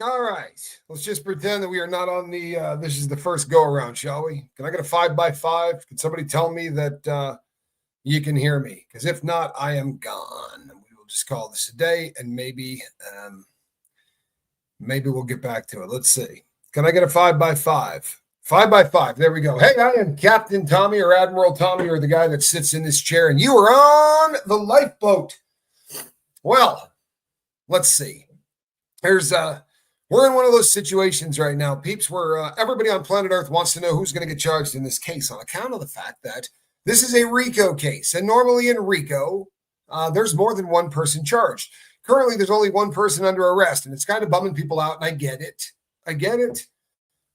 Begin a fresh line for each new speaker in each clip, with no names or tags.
All right. Let's just pretend that we are not on the, this is the first go around, shall we? Can I get a 5x5? Can somebody tell me that you can hear me? Because if not, I am gone. We will just call this a day and maybe we'll get back to it. Let's see. Can I get a 5x5? 5x5. There we go. Hey, I am Captain Tommy or Admiral Tommy or the guy that sits in this chair, and you are on the lifeboat. Well, let's see. We're in one of those situations right now, peeps, where everybody on planet Earth wants to know who's going to get charged in this case on account of the fact that this is a RICO case. And normally in RICO, there's more than one person charged. Currently, there's only one person under arrest, and it's kind of bumming people out, and I get it.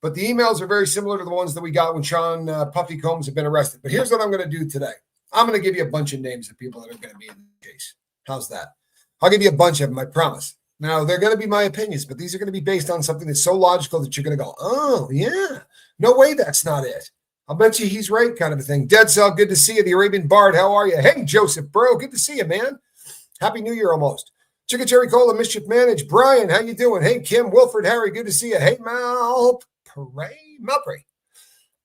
But the emails are very similar to the ones that we got when Sean Puffy Combs had been arrested. But here's what I'm going to do today. I'm going to give you a bunch of names of people that are going to be in the case. How's that? I'll give you a bunch of them, I promise. Now, they're going to be my opinions, but these are going to be based on something that's so logical that you're going to go, oh, yeah, no way that's not it. I'll bet you he's right kind of a thing. Dead Cell, good to see you. The Arabian Bard, how are you? Hey, Joseph, bro, good to see you, man. Happy New Year almost. Chicken Cherry Cola, Mischief Managed. Brian, how you doing? Hey, Kim, Wilfred, Harry, good to see you. Hey, Malpray.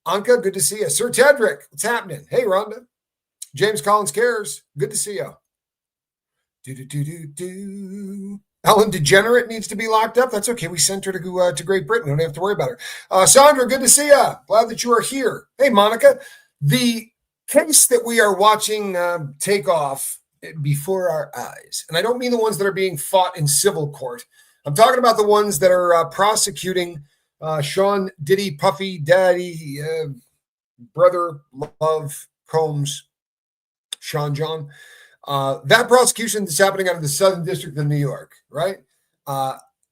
Anka, good to see you. Sir Tedrick, what's happening? Hey, Rhonda. James Collins Cares, good to see you. Ellen Degenerate needs to be locked up. That's okay. We sent her to Great Britain. We don't have to worry about her. Sandra, good to see you. Glad that you are here. Hey, Monica. The case that we are watching take off before our eyes, and I don't mean the ones that are being fought in civil court. I'm talking about the ones that are prosecuting Sean Diddy, Puffy, Daddy, Brother, Love, Combs, Sean John. That prosecution is happening out of the Southern District of New York, right?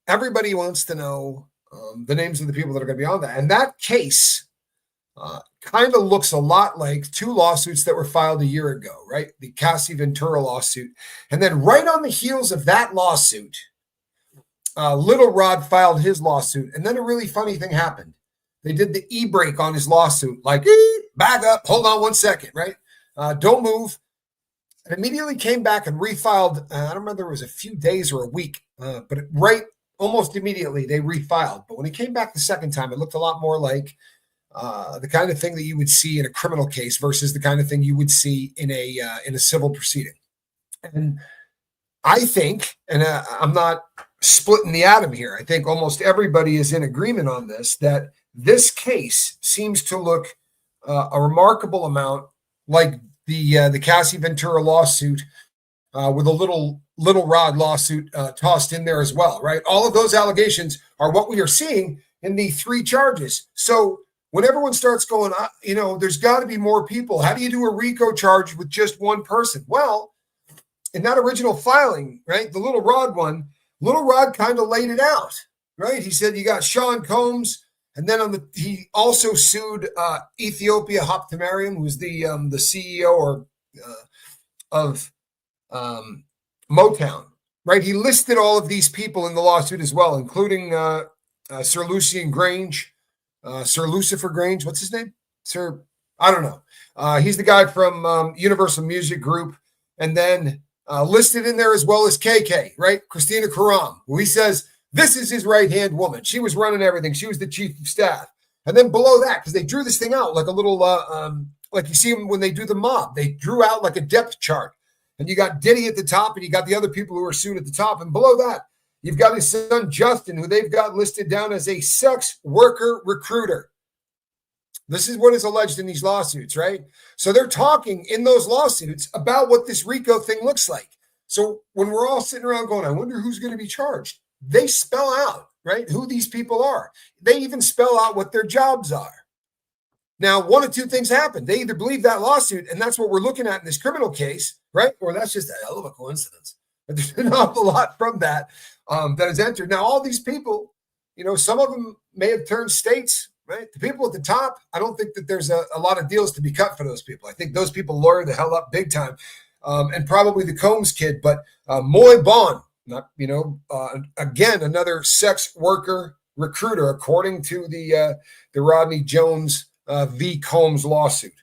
Everybody wants to know the names of the people that are going to be on that. And that case kind of looks a lot like two lawsuits that were filed a year ago, right? The Cassie Ventura lawsuit. And then right on the heels of that lawsuit, Little Rod filed his lawsuit. And then a really funny thing happened. They did the e-brake on his lawsuit, like, back up, hold on 1 second, right? Don't move. And immediately came back and refiled. I don't remember, it was a few days or a week, but almost immediately they refiled. But when he came back the second time, it looked a lot more like the kind of thing that you would see in a criminal case versus the kind of thing you would see in a civil proceeding. And I think, and I'm not splitting the atom here, I think almost everybody is in agreement on this, that this case seems to look a remarkable amount like the Cassie Ventura lawsuit with a little Rod lawsuit tossed in there as well, right? All of those allegations are what we are seeing in the three charges. So when everyone starts going, there's got to be more people. How do you do a RICO charge with just one person? Well, in that original filing, right, the Little Rod one, Little Rod kind of laid it out, right? He said you got Sean Combs, and then he also sued Ethiopia Hoptamariam, who's the CEO of Motown, right? He listed all of these people in the lawsuit as well, including Sir Lucifer Grange. What's his name? I don't know. He's the guy from Universal Music Group. And then listed in there as well as KK, right? Christina Karam, who he says, this is his right-hand woman. She was running everything. She was the chief of staff. And then below that, because they drew this thing out like a little, like you see them when they do the mob, they drew out like a depth chart. And you got Diddy at the top, and you got the other people who are sued at the top. And below that, you've got his son, Justin, who they've got listed down as a sex worker recruiter. This is what is alleged in these lawsuits, right? So they're talking in those lawsuits about what this RICO thing looks like. So when we're all sitting around going, I wonder who's going to be charged, they spell out, right, who these people are. They even spell out what their jobs are. Now, one of two things happen. They either believe that lawsuit, and that's what we're looking at in this criminal case, right? Or that's just a hell of a coincidence. But there's an awful lot from that that is entered. Now, all these people, some of them may have turned states, right? The people at the top, I don't think that there's a lot of deals to be cut for those people. I think those people lawyer the hell up big time, and probably the Combs kid. But Moy Bond, again, another sex worker recruiter, according to the Rodney Jones v. Combs lawsuit.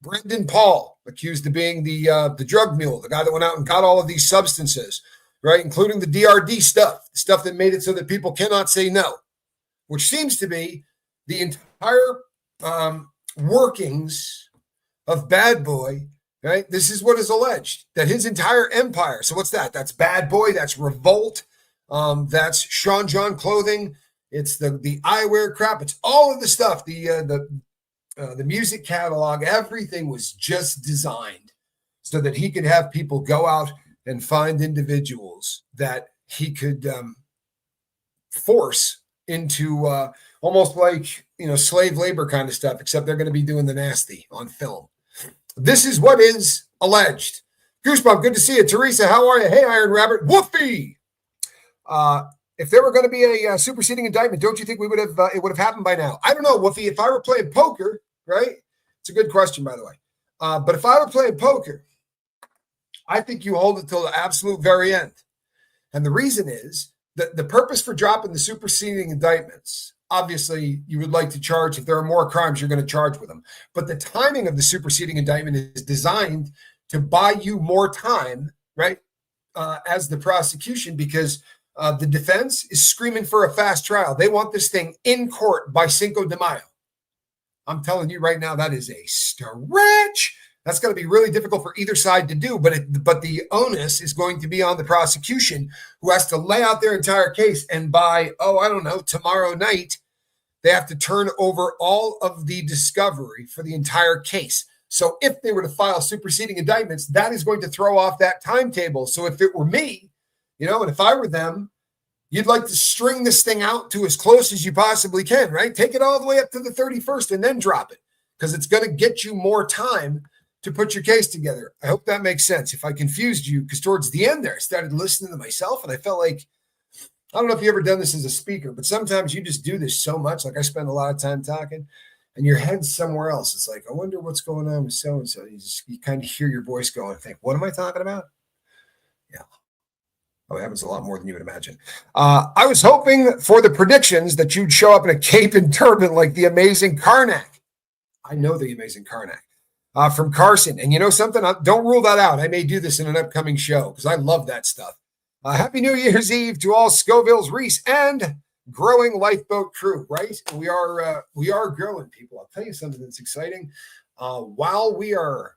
Brendan Paul, accused of being the drug mule, the guy that went out and got all of these substances. right? Including the DRD stuff that made it so that people cannot say no, which seems to be the entire workings of Bad Boy, right? This is what is alleged, that his entire empire. So what's that? That's Bad Boy. That's Revolt. That's Sean John Clothing. It's the eyewear crap. It's all of the stuff. The music catalog. Everything was just designed so that he could have people go out and find individuals that he could force into almost like, slave labor kind of stuff, except they're going to be doing the nasty on film. This is what is alleged. Goosebump, good to see you. Teresa, how are you? Hey, Iron Rabbit. Woofy! If there were going to be a superseding indictment, don't you think it would have happened by now? I don't know, Woofy. If I were playing poker, right? It's a good question, by the way. But if I were playing poker, I think you hold it till the absolute very end. And the reason is that the purpose for dropping the superseding indictments, obviously you would like to charge, if there are more crimes, you're going to charge with them. But the timing of the superseding indictment is designed to buy you more time, right, as the prosecution, because the defense is screaming for a fast trial. They want this thing in court by Cinco de Mayo. I'm telling you right now, that is a stretch. That's going to be really difficult for either side to do, but the onus is going to be on the prosecution, who has to lay out their entire case. And by, tomorrow night, they have to turn over all of the discovery for the entire case. So if they were to file superseding indictments, that is going to throw off that timetable. So if it were me, and if I were them, you'd like to string this thing out to as close as you possibly can, right? Take it all the way up to the 31st and then drop it, because it's going to get you more time to put your case together. I hope that makes sense. If I confused you, because towards the end there, I started listening to myself and I felt like, I don't know if you've ever done this as a speaker, but sometimes you just do this so much. Like I spend a lot of time talking and your head's somewhere else. It's like, I wonder what's going on with so-and-so. You kind of hear your voice go and think, what am I talking about? Yeah. Oh, it happens a lot more than you would imagine. I was hoping for the predictions that you'd show up in a cape and turban like the amazing Karnak. I know the amazing Karnak. From Carson. And you know something? Don't rule that out. I may do this in an upcoming show because I love that stuff. Happy New Year's Eve to all Scoville's, Reese, and growing lifeboat crew, right? We are growing, people. I'll tell you something that's exciting. While we are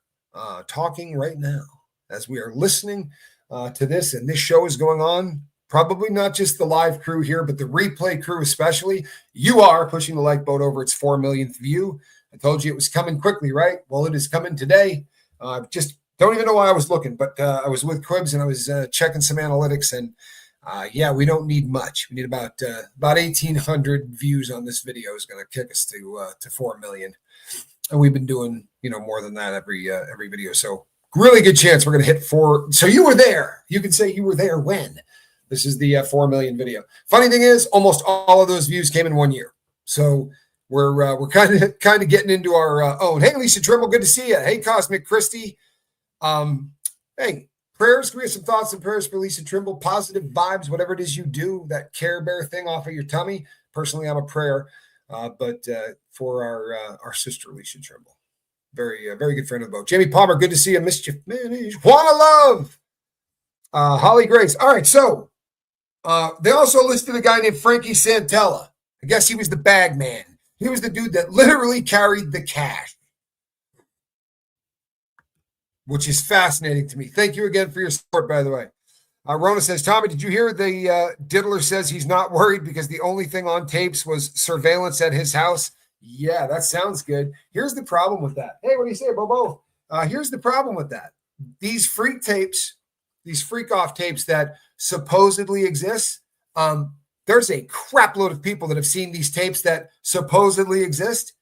talking right now, as we are listening to this, and this show is going on, probably not just the live crew here, but the replay crew especially, you are pushing the lifeboat over its 4 millionth view. I told you it was coming quickly, right? Well, it is coming today. Just don't even know why I was looking, but I was with Quibs and I was checking some analytics, and we don't need much. We need about 1,800 views on this video is going to kick us to 4 million, and we've been doing more than that every video. So really good chance we're going to hit 4. So you were there. You can say you were there when this is the 4 million video. Funny thing is, almost all of those views came in 1 year. So we're kind of getting into our own. Hey, Lisa Trimble, good to see you. Hey, Cosmic Christie. Hey, prayers. Can we have some thoughts and prayers for Lisa Trimble? Positive vibes, whatever it is you do, that Care Bear thing off of your tummy. Personally, I'm a prayer, but for our sister Lisa Trimble, very good friend of the boat. Jamie Palmer, good to see you. Mischief Manage. Wanna love. Holly Grace. All right, so they also listed a guy named Frankie Santella. I guess he was the bag man. He was the dude that literally carried the cash, which is fascinating to me. Thank you again for your support, by the way. Rona says, Tommy, did you hear the diddler says he's not worried because the only thing on tapes was surveillance at his house? Yeah, that sounds good. Here's the problem with that. Hey, what do you say, Bobo? Here's the problem with that. These freak tapes, these freak off tapes that supposedly exist, there's a crap load of people that have seen these tapes that supposedly exist.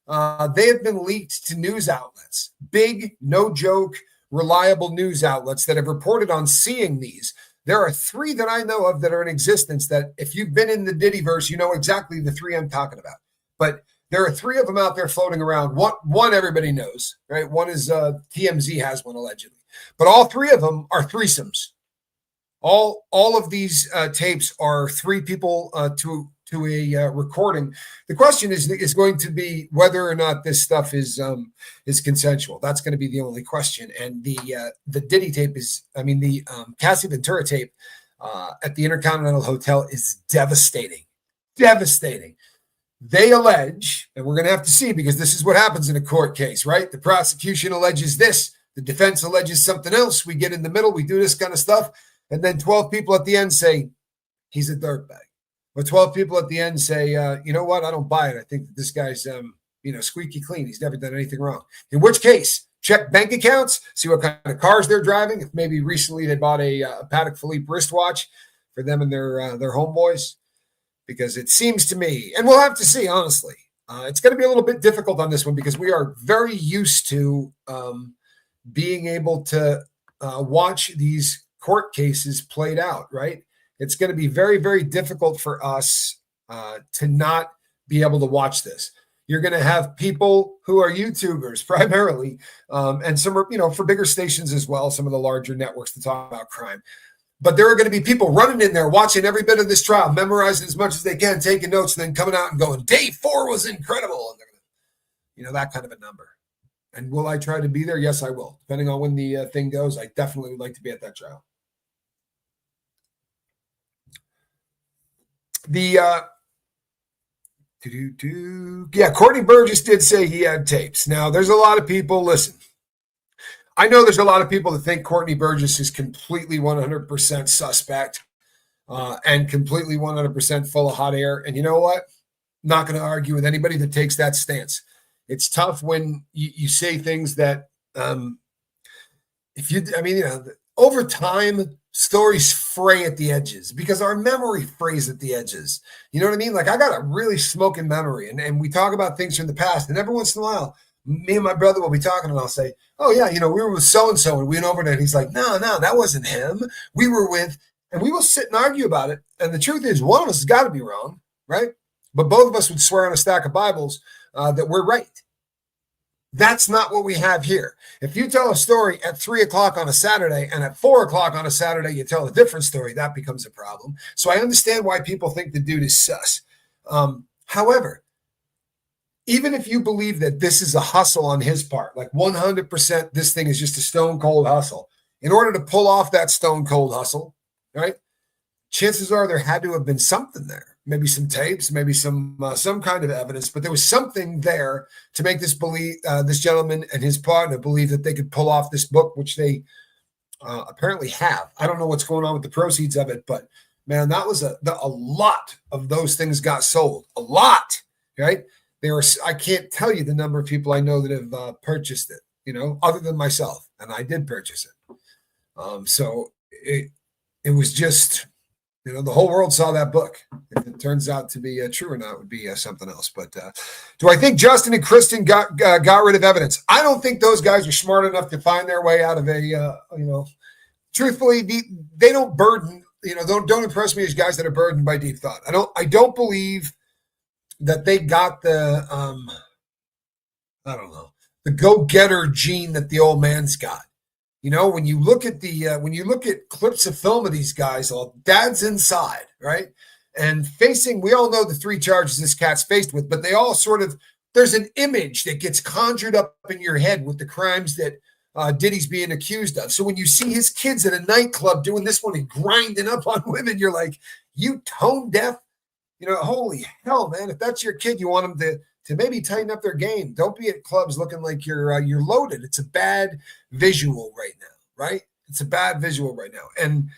They have been leaked to news outlets, big, no joke, reliable news outlets that have reported on seeing these. There are 3 that I know of that are in existence that if you've been in the Diddyverse, you know exactly the 3 I'm talking about. But there are 3 of them out there floating around. One everybody knows, right? One is TMZ has one allegedly. But all 3 of them are threesomes. All of these tapes are 3 people to to a recording. The question is going to be whether or not this stuff is consensual. That's going to be the only question. And the Diddy tape the Cassie Ventura tape at the Intercontinental Hotel is devastating. Devastating. They allege, and we're going to have to see, because this is what happens in a court case, right? The prosecution alleges this, the defense alleges something else. We get in the middle, we do this kind of stuff, and then 12 people at the end say, he's a dirtbag. Or 12 people at the end say, you know what, I don't buy it. I think that this guy's, squeaky clean. He's never done anything wrong. In which case, check bank accounts, see what kind of cars they're driving. If maybe recently they bought a Patek Philippe wristwatch for them and their homeboys. Because it seems to me, and we'll have to see, honestly, it's going to be a little bit difficult on this one because we are very used to being able to watch these court cases played out, right? It's going to be very, very difficult for us to not be able to watch this. You're going to have people who are YouTubers primarily, and some are, for bigger stations as well, some of the larger networks to talk about crime. But there are going to be people running in there, watching every bit of this trial, memorizing as much as they can, taking notes, and then coming out and going, day 4 was incredible. And they're going to, that kind of a number. And will I try to be there? Yes, I will. Depending on when the thing goes, I definitely would like to be at that trial. Courtney Burgess did say he had tapes. Now, there's a lot of people, listen, I know there's a lot of people that think Courtney Burgess is completely 100% suspect and completely 100% full of hot air. And you know what? Not going to argue with anybody that takes that stance. It's tough when you say things that, over time, stories fray at the edges because our memory frays at the edges. You know what I mean? Like, I got a really smoking memory, and we talk about things from the past, and every once in a while, me and my brother will be talking, and I'll say, oh, yeah, we were with so-and-so, and we went over there, and he's like, no, that wasn't him. We were with, and we will sit and argue about it, and the truth is, one of us has got to be wrong, right? But both of us would swear on a stack of Bibles that we're right. That's not what we have here. If you tell a story at 3 o'clock on a Saturday and at 4 o'clock on a Saturday, you tell a different story, that becomes a problem. So I understand why people think the dude is sus. However, even if you believe that this is a hustle on his part, like 100%, this thing is just a stone cold hustle. In order to pull off that stone cold hustle, right? Chances are there had to have been something there. Maybe some tapes, maybe some kind of evidence, but there was something there to make this gentleman and his partner believe that they could pull off this book, which they apparently have. I don't know what's going on with the proceeds of it, but man, that was a lot of those things got sold. A lot, right? I can't tell you the number of people I know that have purchased it, other than myself, and I did purchase it. So it was just, the whole world saw that book. If it turns out to be true or not, it would be something else. But do I think Justin and Kristen got rid of evidence? I don't think those guys are smart enough to find their way out of truthfully, they don't burden, don't impress me as guys that are burdened by deep thought. I don't believe that they got the the go-getter gene that the old man's got. When you look at clips of film of these guys, dad's inside, right? And we all know the 3 charges this cat's faced with, but they all there's an image that gets conjured up in your head with the crimes that Diddy's being accused of. So when you see his kids at a nightclub doing this one and grinding up on women, you're like, you tone deaf, holy hell, man. If that's your kid, you want them to maybe tighten up their game. Don't be at clubs looking like you're loaded. It's a bad visual right now, right? It's a bad visual right now. And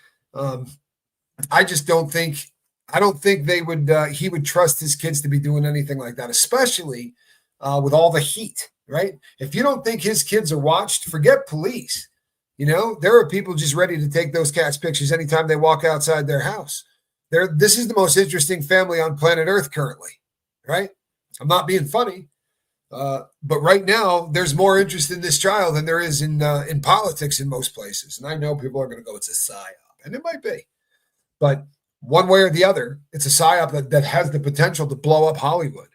I just don't think he would trust his kids to be doing anything like that, especially with all the heat, right? If you don't think his kids are watched, forget police. There are people just ready to take those cats' pictures anytime they walk outside their house. This is the most interesting family on planet Earth currently, right? I'm not being funny, but right now there's more interest in this trial than there is in politics in most places. And I know people are going to go, it's a psyop, and it might be, but one way or the other, it's a psyop that has the potential to blow up Hollywood.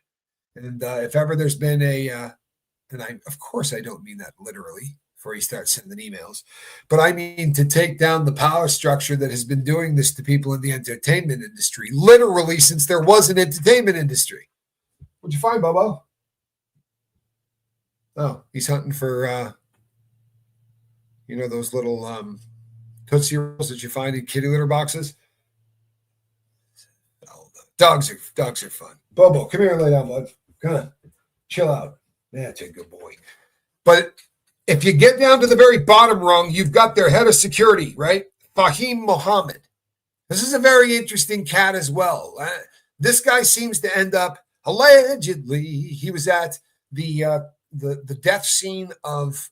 And if ever there's been of course I don't mean that literally, before you start sending emails. But I mean to take down the power structure that has been doing this to people in the entertainment industry, literally since there was an entertainment industry. What'd you find, Bobo? Oh, he's hunting for, those little Tootsie Rolls that you find in kitty litter boxes. Oh, dogs are fun. Bobo, come here and lay down, bud. Come on, chill out. That's a good boy. But if you get down to the very bottom rung, you've got their head of security, right? Fahim Mohammed. This is a very interesting cat as well. This guy seems to end up, allegedly, he was at the death scene of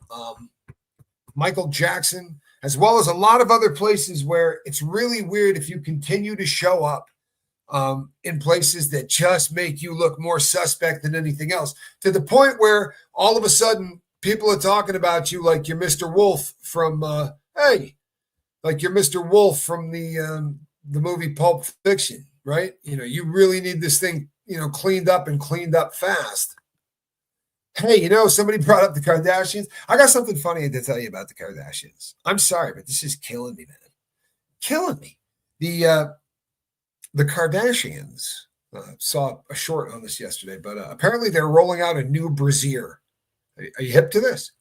Michael Jackson, as well as a lot of other places where it's really weird if you continue to show up in places that just make you look more suspect than anything else, to the point where all of a sudden people are talking about you like you're Mr. Wolf from, like you're Mr. Wolf from the movie Pulp Fiction, right? You really need this thing, cleaned up fast. Hey, somebody brought up the Kardashians. I got something funny to tell you about the Kardashians. I'm sorry, but this is killing me, man. Killing me. The Kardashians, saw a short on this yesterday, but apparently they're rolling out a new brassiere. Are you hip to this?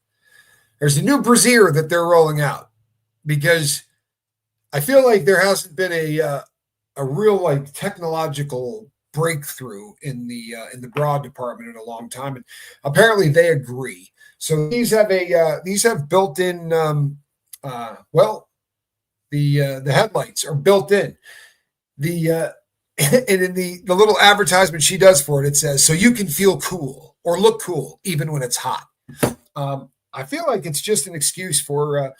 There's a new brassiere that they're rolling out because I feel like there hasn't been a real technological breakthrough in the bra department in a long time, and apparently they agree. So these have built-in the headlights are built in. And in the little advertisement she does for it, it says, so you can feel cool or look cool even when it's hot. I feel like it's just an excuse to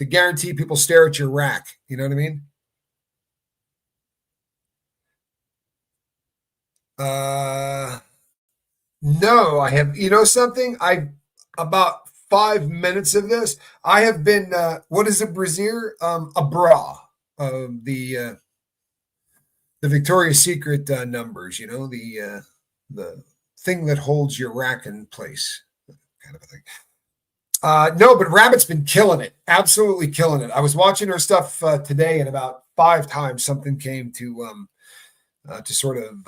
guarantee people stare at your rack. You know what I mean? No, I have, something? About 5 minutes of this, I have been, what is a brassiere? A bra. The Victoria's Secret numbers, the thing that holds your rack in place, kind of a thing. No, but Rabbit's been killing it, absolutely killing it. I was watching her stuff today, and about 5 times something came to sort of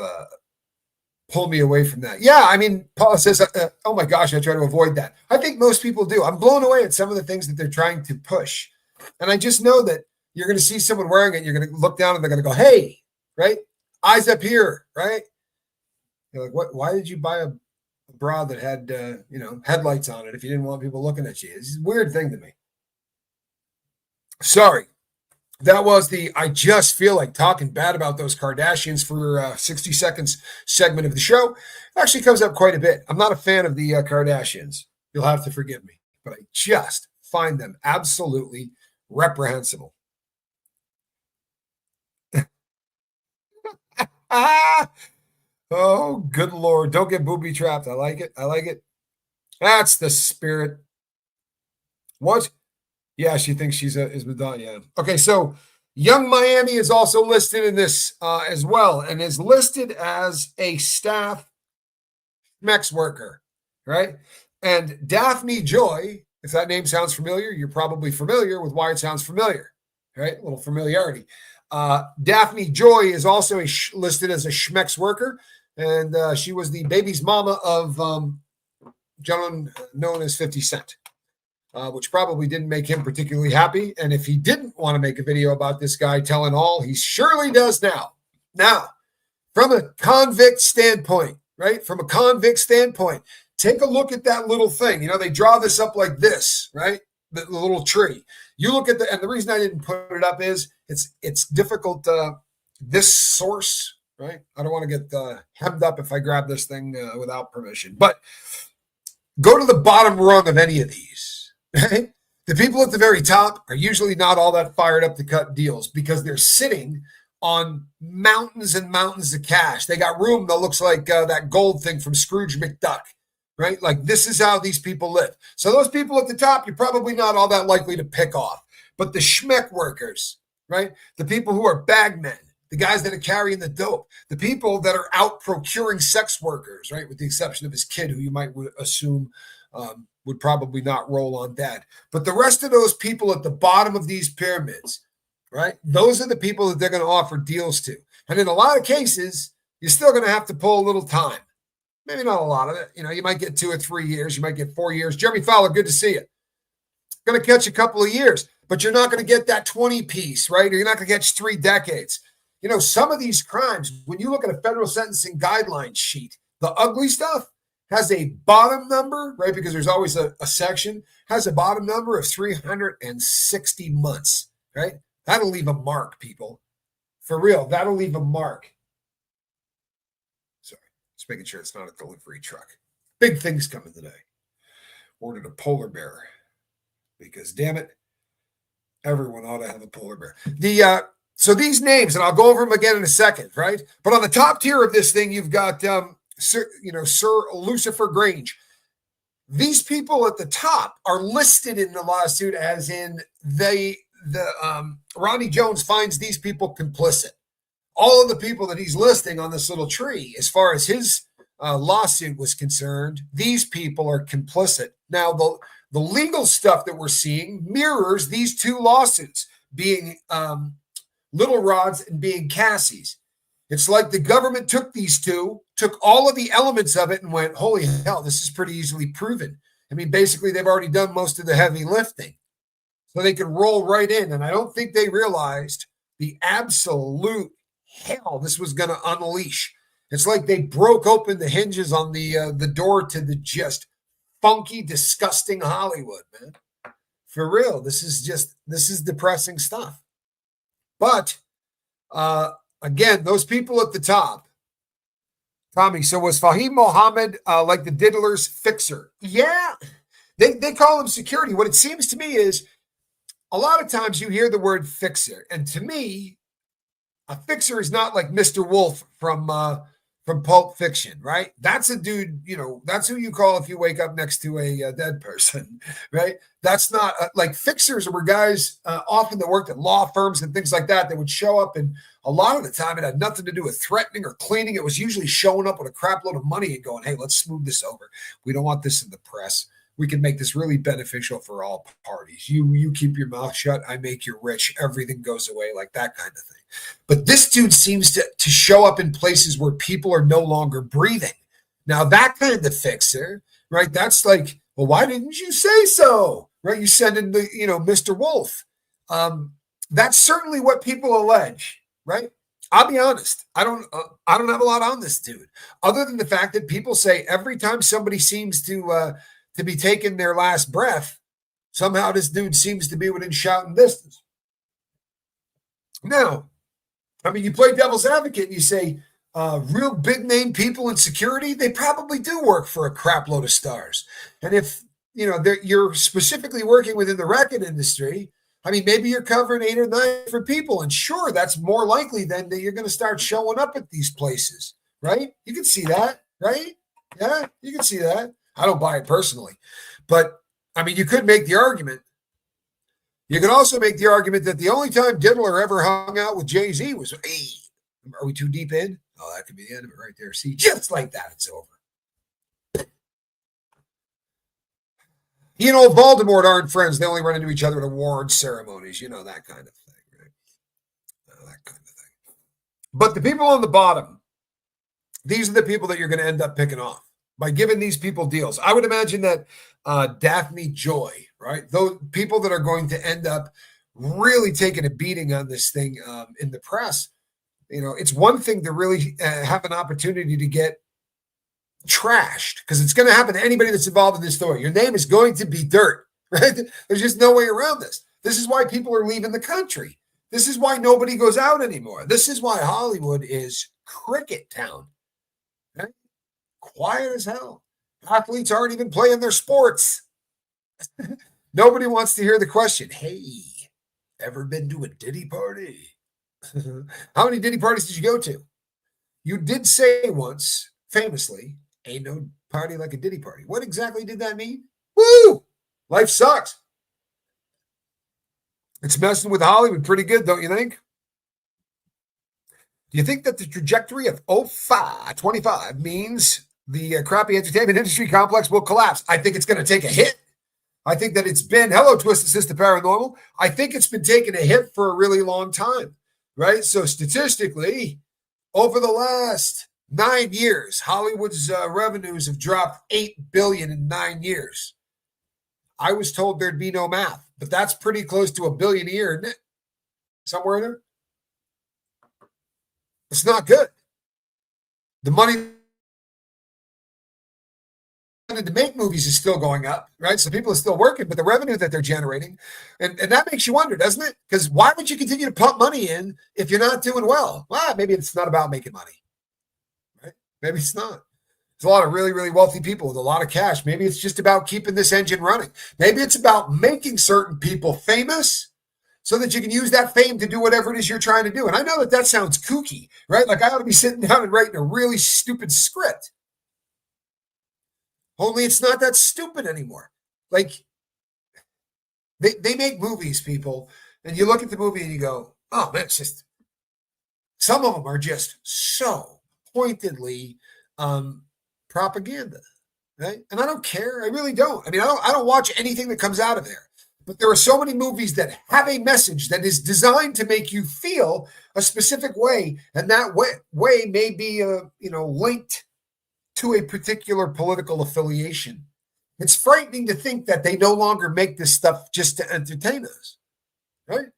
pull me away from that. Yeah, I mean, Paula says, oh my gosh, I try to avoid that. I think most people do. I'm blown away at some of the things that they're trying to push. And I just know that you're going to see someone wearing it, you're going to look down and they're going to go, hey, right? Eyes up here, right? You're like, what? Why did you buy a bra that had, headlights on it if you didn't want people looking at you? It's a weird thing to me. Sorry. That was the I just feel like talking bad about those Kardashians for 60 seconds segment of the show. It actually comes up quite a bit. I'm not a fan of the Kardashians. You'll have to forgive me, but I just find them absolutely reprehensible. Oh, good Lord. Don't get booby trapped. I like it. That's the spirit. What? Yeah, she thinks is Madonna. Yeah. Okay, so Young Miami is also listed in this as well, and is listed as a staff Mex worker, right? And Daphne Joy, if that name sounds familiar, you're probably familiar with why it sounds familiar, right? A little familiarity. Daphne Joy is also listed as a Schmex worker, and she was the baby's mama of gentleman known as 50 Cent. Which probably didn't make him particularly happy. And if he didn't want to make a video about this guy telling all, he surely does now. Now, from a convict standpoint, right? From a convict standpoint, take a look at that little thing. They draw this up like this, right? The little tree. You look at and the reason I didn't put it up is it's difficult. This source, right? I don't want to get hemmed up if I grab this thing without permission. But go to the bottom rung of any of these. Right? The people at the very top are usually not all that fired up to cut deals because they're sitting on mountains and mountains of cash. They got room that looks like that gold thing from Scrooge McDuck, right? Like this is how these people live. So those people at the top, you're probably not all that likely to pick off. But the schmeck workers, right? The people who are bagmen, the guys that are carrying the dope, the people that are out procuring sex workers, right? With the exception of his kid, who you might assume would probably not roll on that. But the rest of those people at the bottom of these pyramids, right? Those are the people that they're going to offer deals to. And in a lot of cases, you're still going to have to pull a little time. Maybe not a lot of it. You might get 2 or 3 years. You might get 4 years. Jeremy Fowler, good to see you. Going to catch a couple of years, but you're not going to get that 20 piece, right? Or you're not going to catch 3 decades. Some of these crimes, when you look at a federal sentencing guideline sheet, the ugly stuff has a bottom number, right? Because there's always a section, has a bottom number of 360 months, right? That'll leave a mark, people. For real, that'll leave a mark. Sorry, just making sure it's not a delivery truck. Big things coming today. Ordered a polar bear because, damn it, everyone ought to have a polar bear. So these names, and I'll go over them again in a second, right? But on the top tier of this thing, you've got, Sir Lucifer Grange. These people at the top are listed in the lawsuit as in Ronnie Jones finds these people complicit. All of the people that he's listing on this little tree, as far as his lawsuit was concerned, these people are complicit. Now, the legal stuff that we're seeing mirrors these 2 lawsuits, being Little Rod's and being Cassie's. It's like the government took these 2, took all of the elements of it and went, holy hell, this is pretty easily proven. I mean, basically, they've already done most of the heavy lifting. So they can roll right in. And I don't think they realized the absolute hell this was going to unleash. It's like they broke open the hinges on the door to the just funky, disgusting Hollywood, man. For real, this is depressing stuff. But again, those people at the top, Tommy, so was Fahim Mohammed like the diddler's fixer? Yeah, they call him security. What it seems to me is a lot of times you hear the word fixer, and to me, a fixer is not like Mr. Wolf from Pulp Fiction, right? That's a dude, that's who you call if you wake up next to a dead person, right? That's not like fixers were guys often that worked at law firms and things like that would show up, and a lot of the time it had nothing to do with threatening or cleaning. It was usually showing up with a crap load of money and going, hey, let's smooth this over. We don't want this in the press. We can make this really beneficial for all parties. You keep your mouth shut. I make you rich. Everything goes away, like that kind of thing. But this dude seems to show up in places where people are no longer breathing. Now, that kind of fixer, right? That's like, well, why didn't you say so? Right? You send in the, Mr. Wolf. That's certainly what people allege, right? I'll be honest. I don't have a lot on this dude, other than the fact that people say every time somebody seems to be taking their last breath, somehow this dude seems to be within shouting distance. Now, I mean, you play devil's advocate and you say, real big name people in security, they probably do work for a crap load of stars. And if, you're specifically working within the racket industry, I mean, maybe you're covering 8 or 9 different people. And sure, that's more likely than that you're going to start showing up at these places, right? You can see that, right? Yeah, you can see that. I don't buy it personally. But, I mean, you could make the argument. You could also make the argument that the only time Diddler ever hung out with Jay-Z was, hey, are we too deep in? Oh, that could be the end of it right there. See, just like that, it's over. He and old Voldemort aren't friends. They only run into each other at award ceremonies. That kind of thing, right? That kind of thing. But the people on the bottom, these are the people that you're going to end up picking off by giving these people deals. I would imagine that Daphne Joy, right? Those people that are going to end up really taking a beating on this thing in the press. It's one thing to really have an opportunity to get trashed, because it's going to happen to anybody that's involved in this story. Your name is going to be dirt, right? There's just no way around this. This is why people are leaving the country. This is why nobody goes out anymore. This is why Hollywood is cricket town. Right? Quiet as hell. Athletes aren't even playing their sports. Nobody wants to hear the question, hey, ever been to a Diddy party? How many Diddy parties did you go to? You did say once, famously, ain't no party like a Diddy party. What exactly did that mean? Woo! Life sucks. It's messing with Hollywood pretty good, don't you think? Do you think that the trajectory of 25 means the crappy entertainment industry complex will collapse. I think it's going to take a hit. I think that it's been, hello, Twisted Sister Paranormal. I think it's been taking a hit for a really long time, right? So statistically, over the last 9 years, Hollywood's revenues have dropped $8 billion in 9 years. I was told there'd be no math, but that's pretty close to $1 billion a year, isn't it? Somewhere in there. It's not good. The money to make movies is still going up, right? So people are still working, but the revenue that they're generating, and that makes you wonder, doesn't it? Because why would you continue to pump money in if you're not doing well? Well, maybe it's not about making money, right? Maybe it's not. There's a lot of really, really wealthy people with a lot of cash. Maybe it's just about keeping this engine running. Maybe it's about making certain people famous so that you can use that fame to do whatever it is you're trying to do. And I know that sounds kooky, right? Like I ought to be sitting down and writing a really stupid script. Only it's not that stupid anymore. Like they make movies, people, and you look at the movie and you go, oh man, it's just, some of them are just so pointedly propaganda, right? And I don't care. I really don't. I mean, I don't watch anything that comes out of there. But there are so many movies that have a message that is designed to make you feel a specific way, and that way may be linked to a particular political affiliation. It's frightening to think that they no longer make this stuff just to entertain us, right?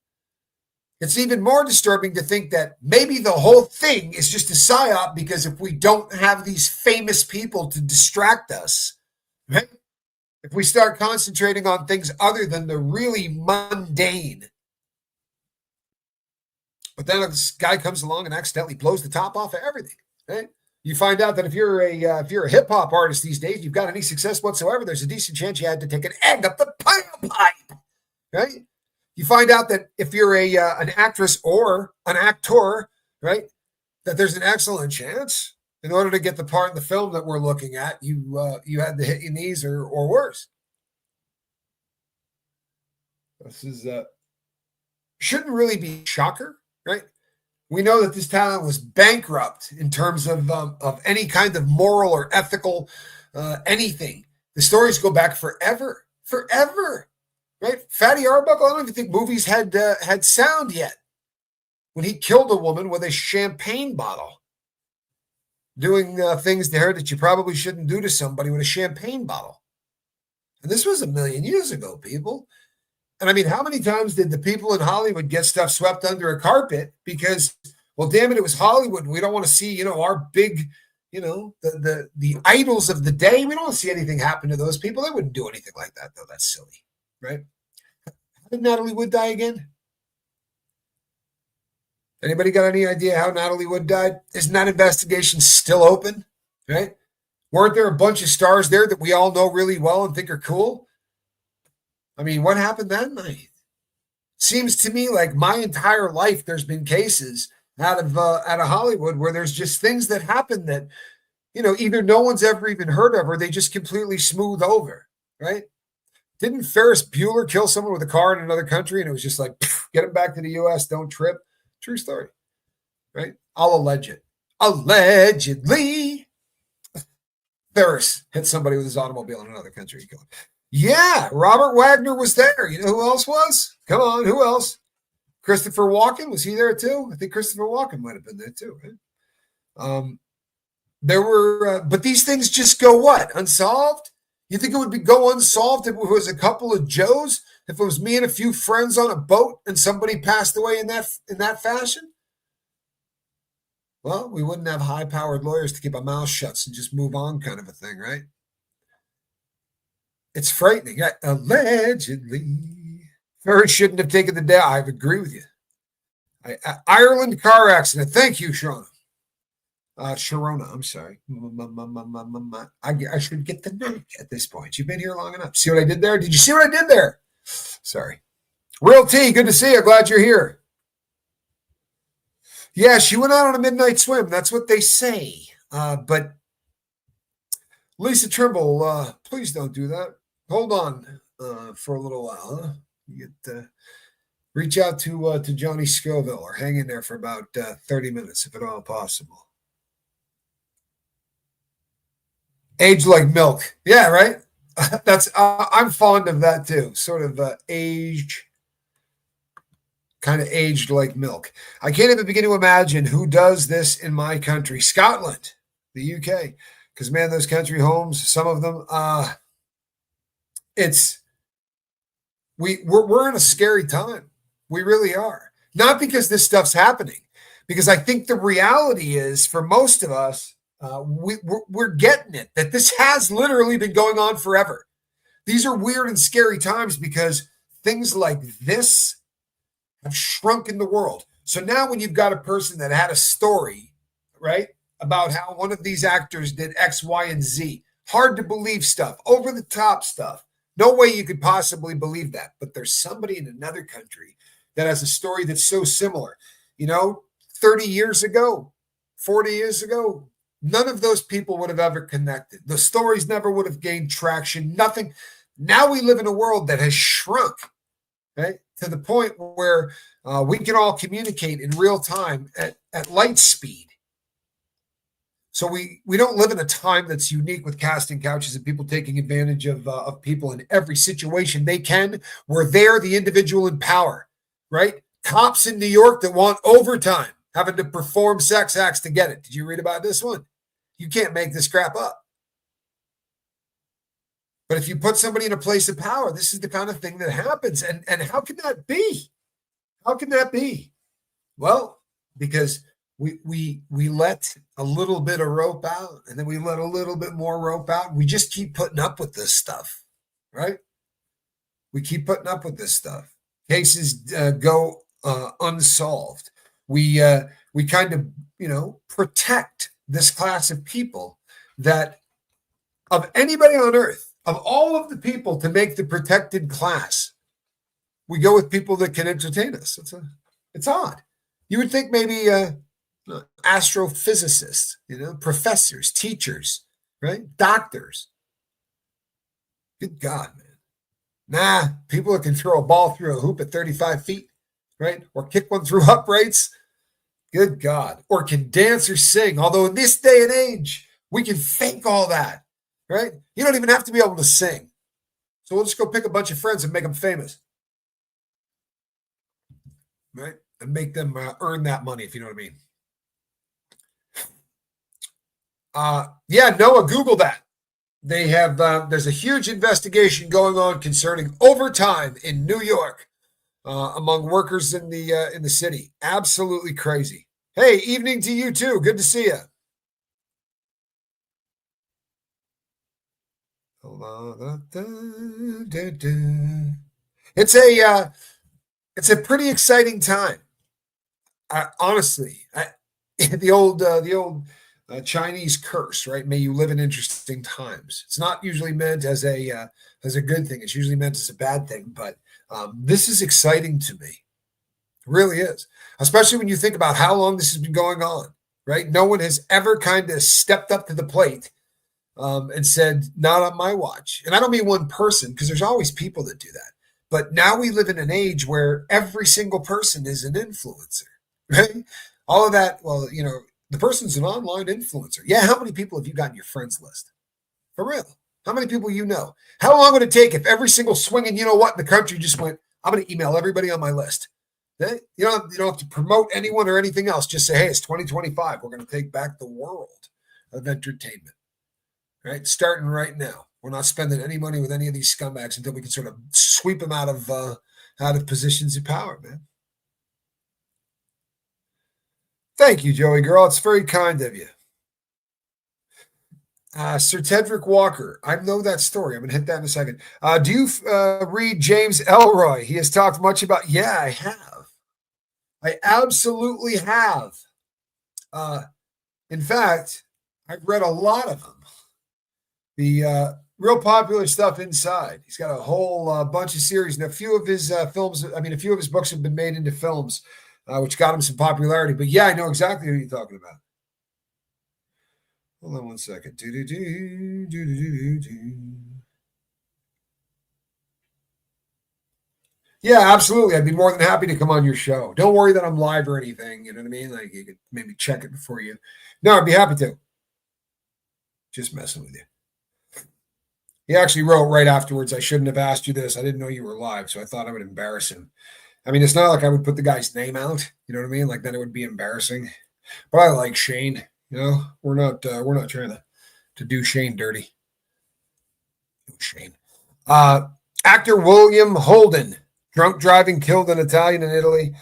It's even more disturbing to think that maybe the whole thing is just a psyop, because if we don't have these famous people to distract us, right? If we start concentrating on things other than the really mundane, but then this guy comes along and accidentally blows the top off of everything, right? You find out that if you're a hip hop artist these days, you've got any success whatsoever, there's a decent chance you had to take an egg up the pipe, right? You find out that if you're an actress or an actor, right, that there's an excellent chance in order to get the part in the film that we're looking at, you had to hit your knees or worse. This is shouldn't really be a shocker, right? We know that this talent was bankrupt in terms of any kind of moral or ethical anything. The stories go back forever, right? Fatty Arbuckle, I don't even think movies had sound yet when he killed a woman with a champagne bottle, doing things to her that you probably shouldn't do to somebody with a champagne bottle. And this was 1 million years ago, people. And I mean, how many times did the people in Hollywood get stuff swept under a carpet because, well, damn it was Hollywood. We don't want to see, our big, the idols of the day. We don't want to see anything happen to those people. They wouldn't do anything like that, though. That's silly, right? How did Natalie Wood die again? Anybody got any idea how Natalie Wood died? Isn't that investigation still open, right? Weren't there a bunch of stars there that we all know really well and think are cool? I mean, what happened then? Seems to me like my entire life there's been cases out of Hollywood where there's just things that happen that, either no one's ever even heard of or they just completely smooth over, right? Didn't Ferris Bueller kill someone with a car in another country and it was just like, get him back to the U.S., don't trip? True story, right? I'll allege it. Allegedly, Ferris hit somebody with his automobile in another country. Yeah, Robert Wagner was there. You know who else was? Come on, who else? Christopher Walken, was he there too? I think Christopher Walken might have been there too, right? There were, but these things just go what? Unsolved? You think it would go unsolved if it was a couple of Joes? If it was me and a few friends on a boat and somebody passed away in that fashion? Well, we wouldn't have high-powered lawyers to keep our mouths shut and just move on, kind of a thing, right? It's frightening. Allegedly. Ferris shouldn't have taken the day. I agree with you. Ireland car accident. Thank you, Sharona. Sharona, I'm sorry. I should get the knack at this point. You've been here long enough. See what I did there? Did you see what I did there? Sorry. Real T, good to see you. Glad you're here. Yeah, she went out on a midnight swim. That's what they say. But Lisa Trimble, please don't do that. Hold on for a little while. Huh? You get reach out to Johnny Scoville or hang in there for about 30 minutes, if at all possible. Age like milk. Yeah, right. That's I'm fond of that too. Sort of kind of aged like milk. I can't even begin to imagine who does this in my country, Scotland, the UK, because man, those country homes, some of them, it's we're in a scary time. We really are. Not because this stuff's happening, because I think the reality is for most of us, we're getting it that this has literally been going on forever. These are weird and scary times because things like this have shrunk in the world. So now when you've got a person that had a story, right, about how one of these actors did X, Y, and Z, hard to believe stuff, over the top stuff. No way you could possibly believe that. But there's somebody in another country that has a story that's so similar. 30 years ago, 40 years ago, none of those people would have ever connected. The stories never would have gained traction, nothing. Now we live in a world that has shrunk, right, to the point where we can all communicate in real time at light speed. So we don't live in a time that's unique with casting couches and people taking advantage of people in every situation they can. Where they're the individual in power, right? Cops in New York that want overtime, having to perform sex acts to get it. Did you read about this one? You can't make this crap up. But if you put somebody in a place of power, this is the kind of thing that happens. And how can that be? How can that be? Well, because we let a little bit of rope out, and then we let a little bit more rope out. We just keep putting up with this stuff, right? We keep putting up with this stuff. Cases go unsolved. We kind of protect this class of people that of anybody on earth. Of all of the people to make the protected class, we go with people that can entertain us. It's odd. You would think maybe astrophysicists, professors, teachers, right? Doctors. Good God, man. Nah, people that can throw a ball through a hoop at 35 feet, right? Or kick one through uprights. Good God. Or can dance or sing. Although in this day and age, we can fake all that. Right? You don't even have to be able to sing. So we'll just go pick a bunch of friends and make them famous. Right? And make them earn that money, if you know what I mean. Yeah, Noah, Google that. They have, there's a huge investigation going on concerning overtime in New York among workers in the city. Absolutely crazy. Hey, evening to you too. Good to see you. It's a pretty exciting time. Honestly, the old Chinese curse, right? May you live in interesting times. It's not usually meant as a good thing. It's usually meant as a bad thing. But this is exciting to me. It really is, especially when you think about how long this has been going on. Right? No one has ever kind of stepped up to the plate. And said, not on my watch. And I don't mean one person, because there's always people that do that. But now we live in an age where every single person is an influencer, right? All of that, well, the person's an online influencer. Yeah, how many people have you got in your friends list? For real. How many people you know? How long would it take if every single swinging, in the country just went, I'm going to email everybody on my list. You don't have to promote anyone or anything else. Just say, hey, it's 2025. We're going to take back the world of entertainment. Right, starting right now. We're not spending any money with any of these scumbags until we can sort of sweep them out of positions of power, man. Thank you, Joey girl. It's very kind of you. Sir Tedrick Walker. I know that story. I'm going to hit that in a second. Do you read James Elroy? He has talked much about. Yeah, I have. I absolutely have. In fact, I've read a lot of them. The real popular stuff inside. He's got a whole bunch of series, and a few of his films. I mean, a few of his books have been made into films, which got him some popularity. But yeah, I know exactly who you're talking about. Hold on one second. Yeah, absolutely. I'd be more than happy to come on your show. Don't worry that I'm live or anything. You know what I mean? Like you could maybe check it before you. No, I'd be happy to. Just messing with you. He actually wrote right afterwards, I shouldn't have asked you this. I didn't know you were live, so I thought I would embarrass him. I mean, it's not like I would put the guy's name out. You know what I mean? Like then it would be embarrassing. But I like Shane. You know, we're not trying to do Shane dirty. Shane. Actor William Holden, drunk driving, killed an Italian in Italy.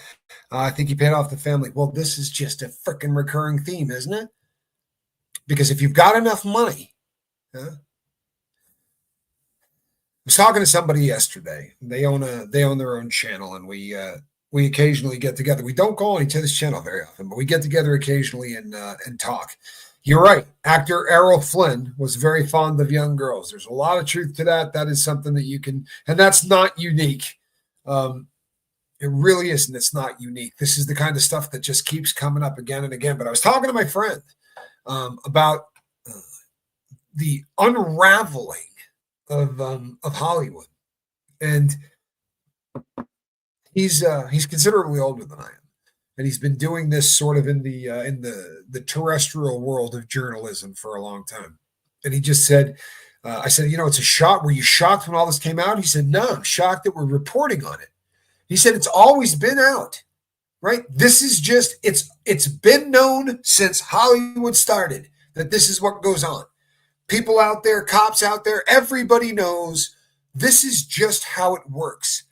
I think he paid off the family. Well, this is just a freaking recurring theme, isn't it? Because if you've got enough money, I was talking to somebody yesterday. They own their own channel, and we occasionally get together. We don't go on each other's channel very often, but we get together occasionally and talk. You're right. Actor Errol Flynn was very fond of young girls. There's a lot of truth to that. That is something that you can, and that's not unique. It really isn't. It's not unique. This is the kind of stuff that just keeps coming up again and again. But I was talking to my friend about the unraveling of Hollywood, and he's considerably older than I am. And he's been doing this sort of in the terrestrial world of journalism for a long time. And he just said, I said, it's a shock. Were you shocked when all this came out? He said, no, I'm shocked that we're reporting on it. He said, it's always been out, right? This is just, it's been known since Hollywood started that this is what goes on. People out there, cops out there, everybody knows this is just how it works.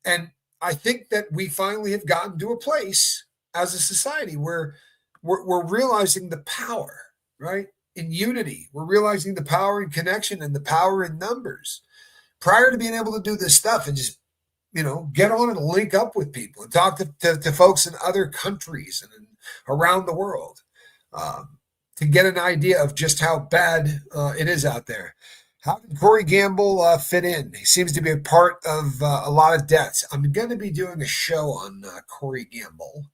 And I think that we finally have gotten to a place as a society where we're realizing the power, right? In unity. We're realizing the power in connection and the power in numbers. Prior to being able to do this stuff and just, get on and link up with people and talk to folks in other countries and around the world to get an idea of just how bad it is out there. How did Corey Gamble fit in? He seems to be a part of a lot of deaths. I'm going to be doing a show on Corey Gamble.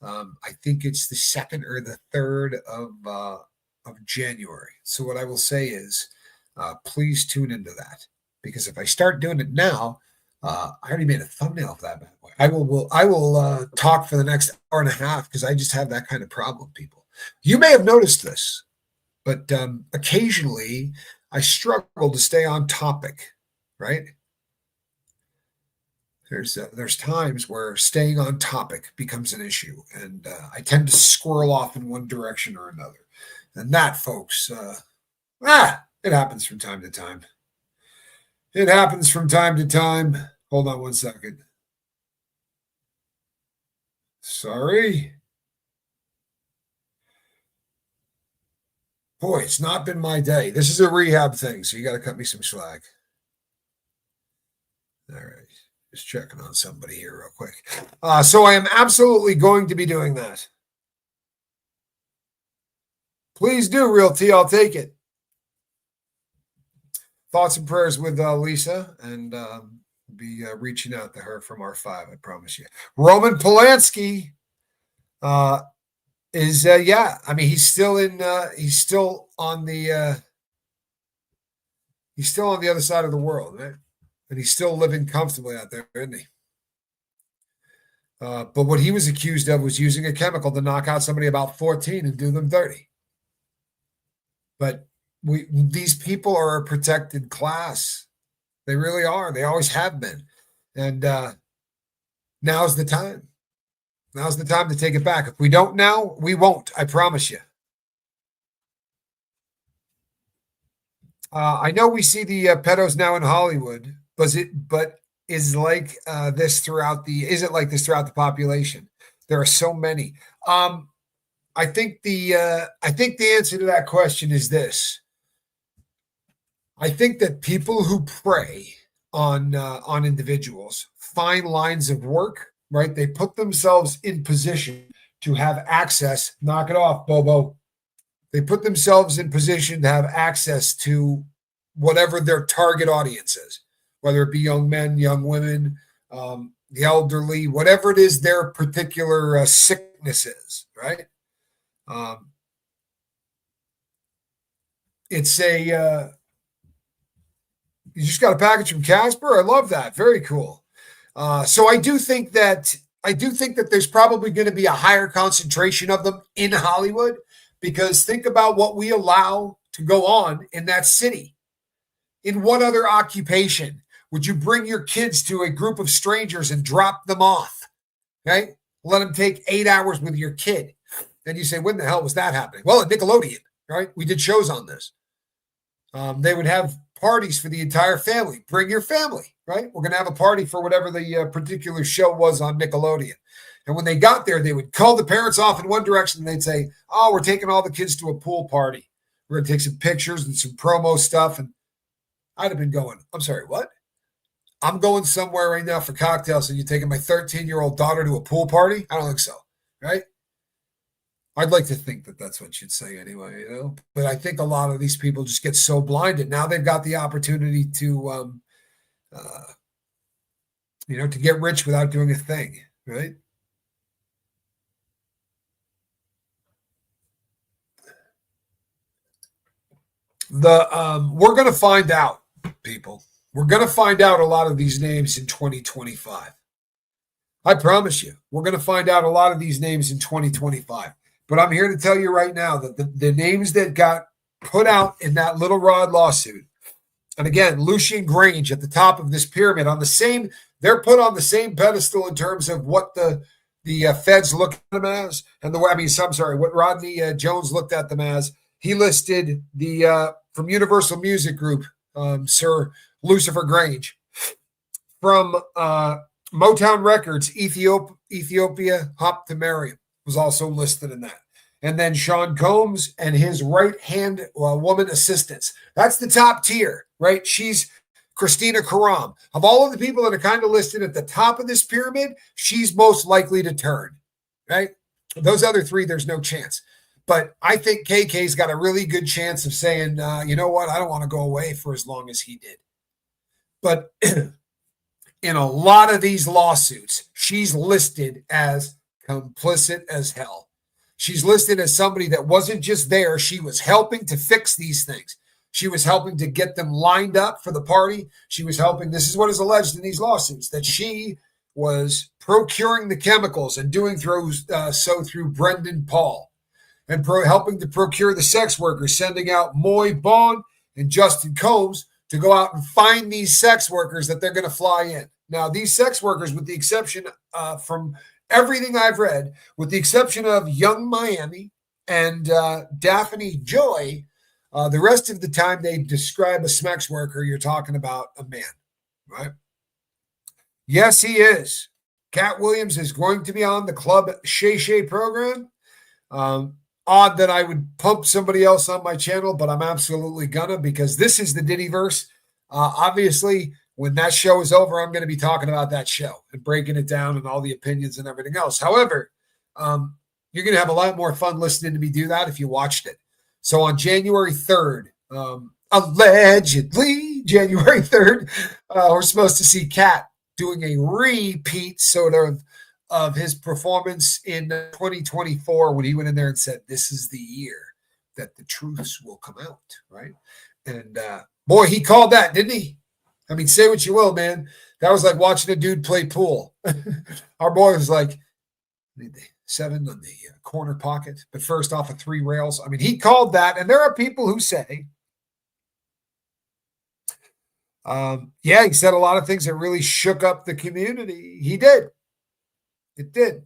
I think it's the 2nd or the 3rd of January. So what I will say is, please tune into that, because if I start doing it now, I already made a thumbnail for that bad boy. I will talk for the next hour and a half because I just have that kind of problem, people. You may have noticed this, but occasionally I struggle to stay on topic, right? There's times where staying on topic becomes an issue, and I tend to squirrel off in one direction or another. And that, folks, it happens from time to time. It happens from time to time. Hold on one second. Sorry. Boy, it's not been my day. This is a rehab thing, so you got to cut me some slack. All right. Just checking on somebody here real quick. So I am absolutely going to be doing that. Please do, Real T. I'll take it. Thoughts and prayers with Lisa, and be reaching out to her from R5, I promise you. Roman Polanski is, I mean, he's still on the other side of the world, right? And he's still living comfortably out there, isn't he? But what he was accused of was using a chemical to knock out somebody about 14 and do them 30. But these people are a protected class. They really are. They always have been. And now's the time. Now's the time to take it back. If we don't now, we won't. I promise you. I know we see the pedos now in Hollywood. Is it like this throughout the population? There are so many. I think the answer to that question is this. I think that people who prey on individuals find lines of work, right? They put themselves in position to have access. Knock it off, Bobo. They put themselves in position to have access to whatever their target audience is, whether it be young men, young women, the elderly, whatever it is their particular sickness is, right? It's a you just got a package from Casper. I love that. Very cool. So I do think that there's probably going to be a higher concentration of them in Hollywood, because think about what we allow to go on in that city. In what other occupation would you bring your kids to a group of strangers and drop them off? Right? Let them take 8 hours with your kid. And you say, when the hell was that happening? Well, at Nickelodeon, right? We did shows on this. They would have parties for the entire family. Bring your family, right? We're going to have a party for whatever the particular show was on Nickelodeon. And when they got there, they would call the parents off in one direction and they'd say, oh, we're taking all the kids to a pool party. We're going to take some pictures and some promo stuff. And I'd have been going, I'm sorry, what? I'm going somewhere right now for cocktails and you're taking my 13-year-old daughter to a pool party? I don't think so, right? I'd like to think that that's what you'd say anyway, you know? But I think a lot of these people just get so blinded. Now they've got the opportunity to, to get rich without doing a thing, right? We're going to find out, people. We're going to find out a lot of these names in 2025. I promise you, we're going to find out a lot of these names in 2025. But I'm here to tell you right now that the names that got put out in that Little Rod lawsuit, and again, Lucian Grange at the top of this pyramid they're put on the same pedestal in terms of what the feds look at them as, and what Rodney Jones looked at them as. He listed the from Universal Music Group, Sir Lucifer Grange, from Motown Records, Ethiopia Hop to Mariam was also listed in that. And then Sean Combs and his right-hand woman assistants. That's the top tier, right? She's Christina Karam. Of all of the people that are kind of listed at the top of this pyramid, she's most likely to turn, right? Those other three, there's no chance. But I think KK's got a really good chance of saying, you know what, I don't want to go away for as long as he did. But in a lot of these lawsuits, she's listed as complicit as hell. She's listed as somebody that wasn't just there. She was helping to fix these things. She was helping to get them lined up for the party. She was helping. This is what is alleged in these lawsuits, that she was procuring the chemicals and doing so through Brendan Paul and helping to procure the sex workers, sending out Moy Bond and Justin Combs to go out and find these sex workers that they're going to fly in. Now, these sex workers, with the exception from everything I've read, with the exception of Young Miami and Daphne Joy, the rest of the time they describe a sex worker, you're talking about a man, right? Yes, he is. Cat Williams is going to be on the Club Shay Shay program. Odd that I would pump somebody else on my channel, but I'm absolutely gonna, because this is the Diddyverse. Obviously, when that show is over, I'm going to be talking about that show and breaking it down and all the opinions and everything else. However, you're going to have a lot more fun listening to me do that if you watched it. So on January 3rd, allegedly January 3rd, we're supposed to see Cat doing a repeat sort of his performance in 2024 when he went in there and said, this is the year that the truths will come out, right? And boy, he called that, didn't he? I mean, say what you will, man. That was like watching a dude play pool. Our boy was like, 7 on the corner pocket, but first off of 3 rails. I mean, he called that. And there are people who say, he said a lot of things that really shook up the community. He did. It did.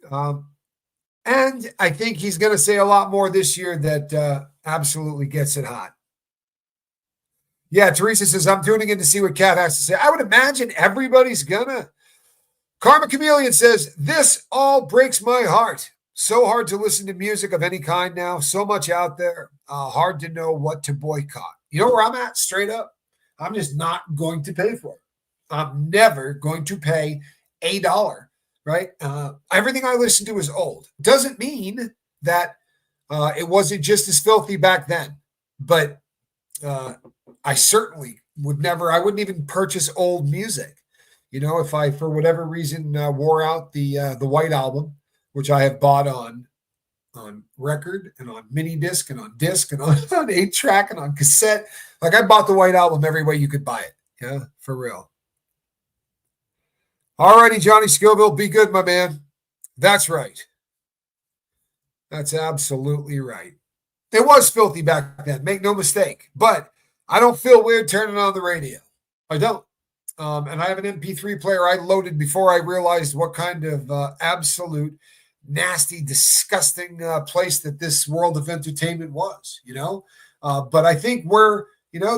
And I think he's going to say a lot more this year that absolutely gets it hot. Yeah, Teresa says, I'm tuning in to see what Cat has to say. I would imagine everybody's gonna. Karma Chameleon says, this all breaks my heart. So hard to listen to music of any kind now. So much out there. Hard to know what to boycott. You know where I'm at? Straight up. I'm just not going to pay for it. I'm never going to pay $1, right? Everything I listen to is old. Doesn't mean that it wasn't just as filthy back then. But I certainly I wouldn't even purchase old music. You know, if I, for whatever reason, wore out the White Album, which I have bought on record and on mini disc and on disc and on 8-track and on cassette. Like, I bought the White Album every way you could buy it. Yeah, for real. All righty, Johnny Scoville, be good, my man. That's right. That's absolutely right. It was filthy back then, make no mistake. But I don't feel weird turning on the radio. I don't. And I have an MP3 player I loaded before I realized what kind of absolute nasty, disgusting place that this world of entertainment was, But I think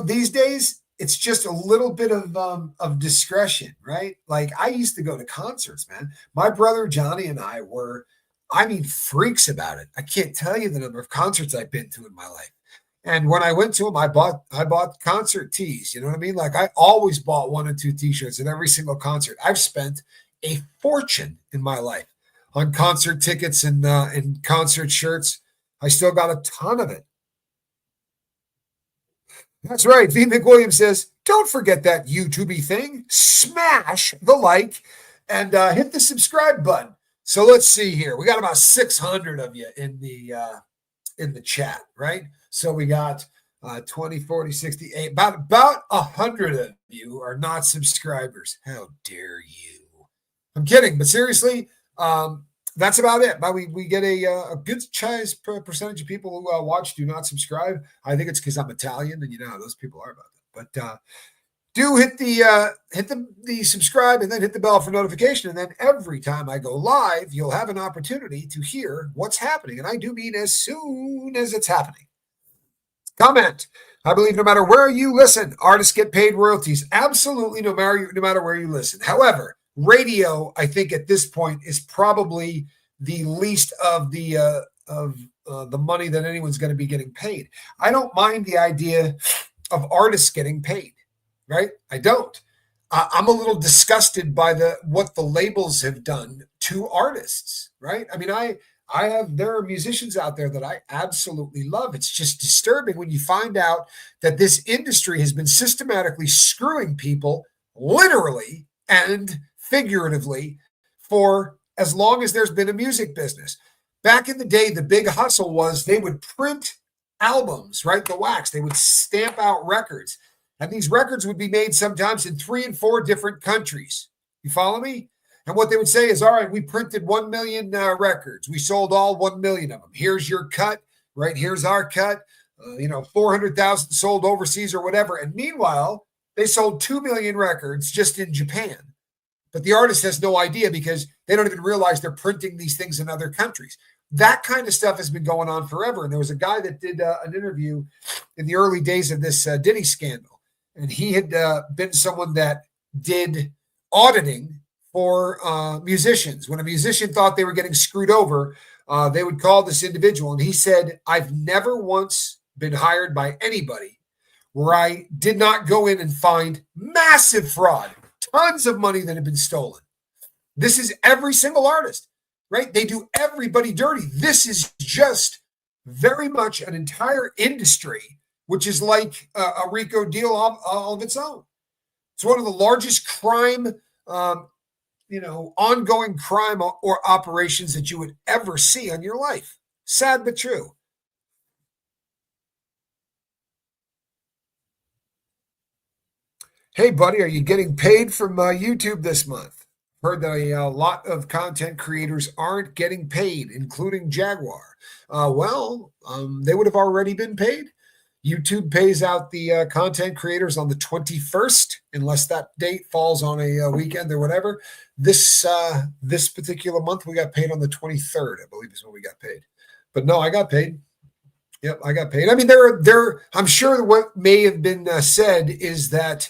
these days, it's just a little bit of discretion, right? Like I used to go to concerts, man. My brother Johnny and I were, freaks about it. I can't tell you the number of concerts I've been to in my life. And when I went to them, I bought concert tees. You know what I mean? Like I always bought 1 or 2 T-shirts at every single concert. I've spent a fortune in my life on concert tickets and concert shirts. I still got a ton of it. That's right. V. McWilliams says, don't forget that YouTube thing. Smash the like and hit the subscribe button. So let's see here. We got about 600 of you in the chat, right? So we got 20, 40, 60, about 100 of you are not subscribers. How dare you? I'm kidding, but seriously, that's about it. But we get a good size percentage of people who watch do not subscribe. I think it's because I'm Italian, and you know how those people are about that. But do hit the subscribe and then hit the bell for notification. And then every time I go live, you'll have an opportunity to hear what's happening. And I do mean as soon as it's happening. Comment. I believe no matter where you listen, artists get paid royalties. Absolutely, no matter where you listen. However, radio, I think at this point is probably the least of the money that anyone's going to be getting paid. I don't mind the idea of artists getting paid, right? I don't. I'm a little disgusted by what the labels have done to artists, right? I mean, there are musicians out there that I absolutely love. It's just disturbing when you find out that this industry has been systematically screwing people literally and figuratively for as long as there's been a music business. Back in the day, the big hustle was they would print albums, right? The wax. They would stamp out records. And these records would be made sometimes in 3 and 4 different countries. You follow me? And what they would say is, all right, we printed 1 million records. We sold all 1 million of them. Here's your cut, right? Here's our cut. 400,000 sold overseas or whatever. And meanwhile, they sold 2 million records just in Japan. But the artist has no idea because they don't even realize they're printing these things in other countries. That kind of stuff has been going on forever. And there was a guy that did an interview in the early days of this Diddy scandal. And he had been someone that did auditing for musicians. When a musician thought they were getting screwed over, they would call this individual. And he said, I've never once been hired by anybody where I did not go in and find massive fraud, tons of money that had been stolen. This is every single artist, right? They do everybody dirty. This is just very much an entire industry, which is like a RICO deal all of its own. It's one of the largest crime, ongoing crime or operations that you would ever see in your life. Sad but true. Hey, buddy, are you getting paid from YouTube this month? Heard that a lot of content creators aren't getting paid, including Jaguar. They would have already been paid. YouTube pays out the content creators on the 21st, unless that date falls on a weekend or whatever. This particular month, we got paid on the 23rd, I believe is when we got paid. But no, I got paid. Yep, I got paid. I mean, I'm sure what may have been said is that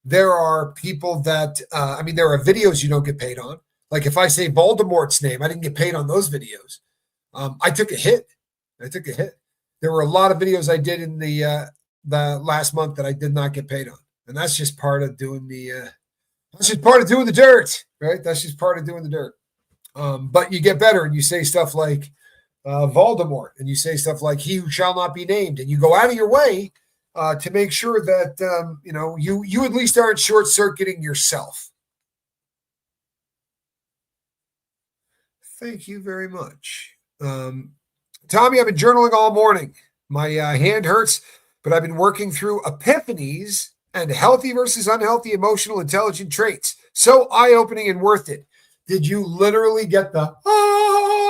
there are people that, there are videos you don't get paid on. Like if I say Voldemort's name, I didn't get paid on those videos. I took a hit. There were a lot of videos I did in the last month that I did not get paid on. And that's just part of doing the dirt, right? That's just part of doing the dirt. But you get better and you say stuff like Voldemort, and you say stuff like he who shall not be named, and you go out of your way to make sure that, you at least aren't short-circuiting yourself. Thank you very much. Tommy, I've been journaling all morning. My hand hurts, but I've been working through epiphanies and healthy versus unhealthy emotional intelligent traits. So eye-opening and worth it. Did you literally get the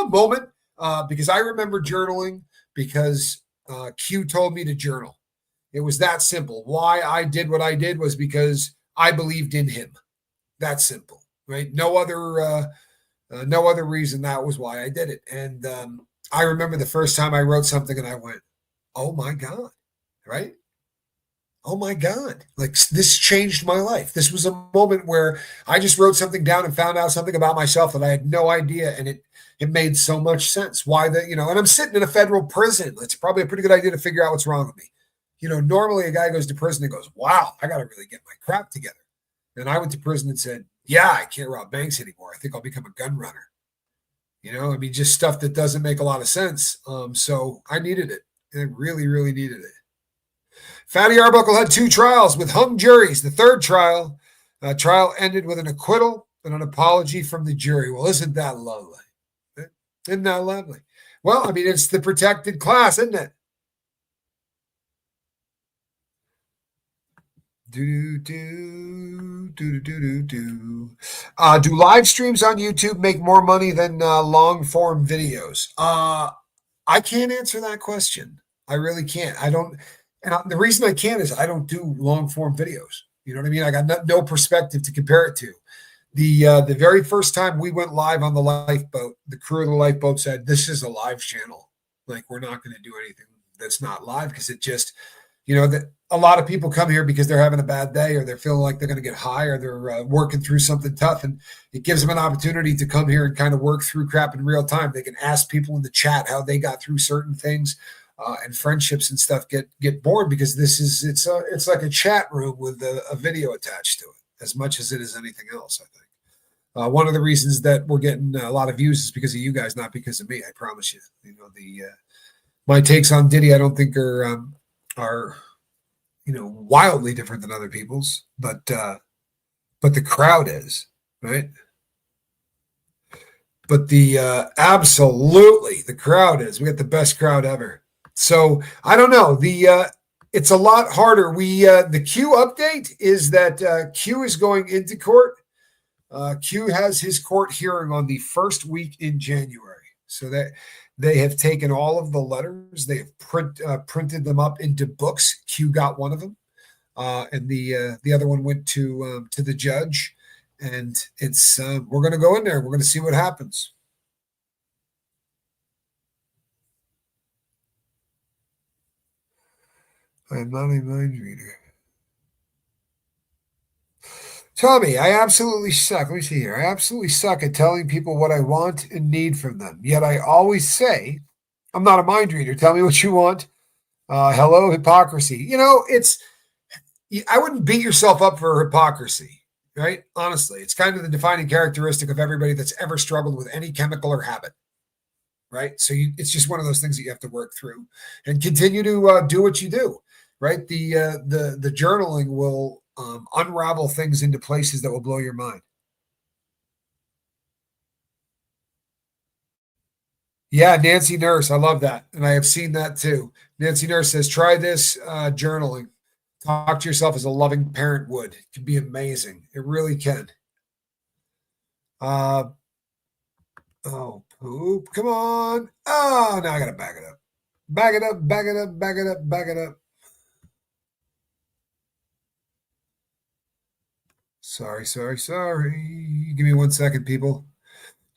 moment? Because I remember journaling because Q told me to journal. It was that simple. Why I did what I did was because I believed in him. That simple, right? No other reason. That was why I did it. And I remember the first time I wrote something and I went, oh my God, right? Oh my God, like this changed my life. This was a moment where I just wrote something down and found out something about myself that I had no idea. And it made so much sense. Why and I'm sitting in a federal prison. It's probably a pretty good idea to figure out what's wrong with me. Normally a guy goes to prison and goes, wow, I got to really get my crap together. And I went to prison and said, yeah, I can't rob banks anymore. I think I'll become a gun runner. Just stuff that doesn't make a lot of sense. So I needed it. And I really, really needed it. Fatty Arbuckle had 2 trials with hung juries. The third trial ended with an acquittal and an apology from the jury. Well, isn't that lovely? Isn't that lovely? Well, it's the protected class, isn't it? Do live streams on YouTube make more money than long form videos? I can't answer that question. I really can't. I don't. And the reason I can't is I don't do long form videos. You know what I mean? I got no perspective to compare it to. The very first time we went live on the lifeboat, the crew of the lifeboat said, this is a live channel. Like, we're not going to do anything that's not live, because it just, a lot of people come here because they're having a bad day, or they're feeling like they're going to get high, or they're working through something tough. And it gives them an opportunity to come here and kind of work through crap in real time. They can ask people in the chat how they got through certain things. And friendships and stuff get born, because it's like a chat room with a video attached to it, as much as it is anything else. I think one of the reasons that we're getting a lot of views is because of you guys, not because of me. I promise you. My takes on Diddy, I don't think are wildly different than other people's, but the crowd is, right. But absolutely the crowd is. We got the best crowd ever. So I don't know. It's a lot harder. The Q update is that Q is going into court. Q has his court hearing on the first week in January. So that they have taken all of the letters, they have printed them up into books. Q got one of them, and the other one went to the judge. And it's we're going to go in there. We're going to see what happens. I am not a mind reader. Tommy, I absolutely suck. Let me see here. I absolutely suck at telling people what I want and need from them. Yet I always say, I'm not a mind reader. Tell me what you want. Hello, hypocrisy. I wouldn't beat yourself up for hypocrisy, right? Honestly, it's kind of the defining characteristic of everybody that's ever struggled with any chemical or habit. Right. So it's just one of those things that you have to work through and continue to do what you do. Right. The journaling will unravel things into places that will blow your mind. Yeah. Nancy Nurse. I love that. And I have seen that too. Nancy Nurse says, try this journaling. Talk to yourself as a loving parent would. It can be amazing. It really can. Oh, poop. Come on. Oh, now I got to back it up. Back it up, back it up, back it up, back it up. Sorry. Give me 1 second, people.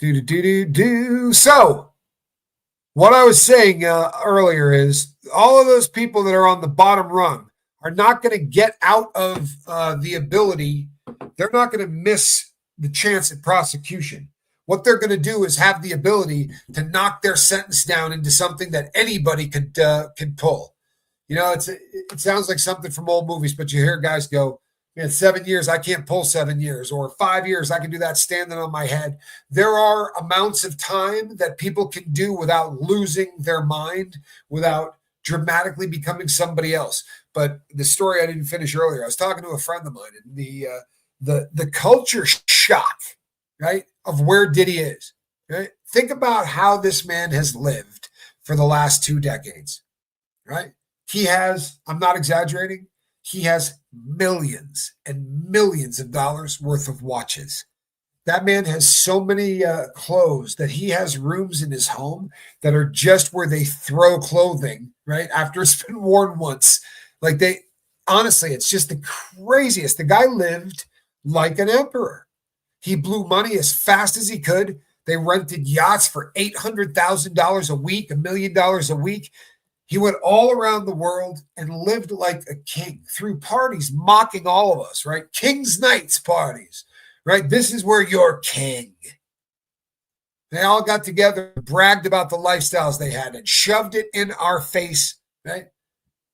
So, what I was saying earlier is all of those people that are on the bottom rung are not going to get out of the ability. They're not going to miss the chance at prosecution. What they're going to do is have the ability to knock their sentence down into something that anybody could pull. It sounds like something from old movies, but you hear guys go, man, 7 years, I can't pull 7 years, or 5 years, I can do that standing on my head. There are amounts of time that people can do without losing their mind, without dramatically becoming somebody else. But the story I didn't finish earlier, I was talking to a friend of mine, and the culture shock, right, of where Diddy is. Right? Think about how this man has lived for the last 2 decades, right? He has, I'm not exaggerating, he has millions and millions of dollars worth of watches. That man has so many clothes that he has rooms in his home that are just where they throw clothing, right, after it's been worn once. Like honestly, it's just the craziest. The guy lived like an emperor. He blew money as fast as he could. They rented yachts for $800,000 a week, $1 million a week. He went all around the world and lived like a king, threw parties mocking all of us, right? King's Nights parties, right? This is where you're king. They all got together, bragged about the lifestyles they had, and shoved it in our face, right?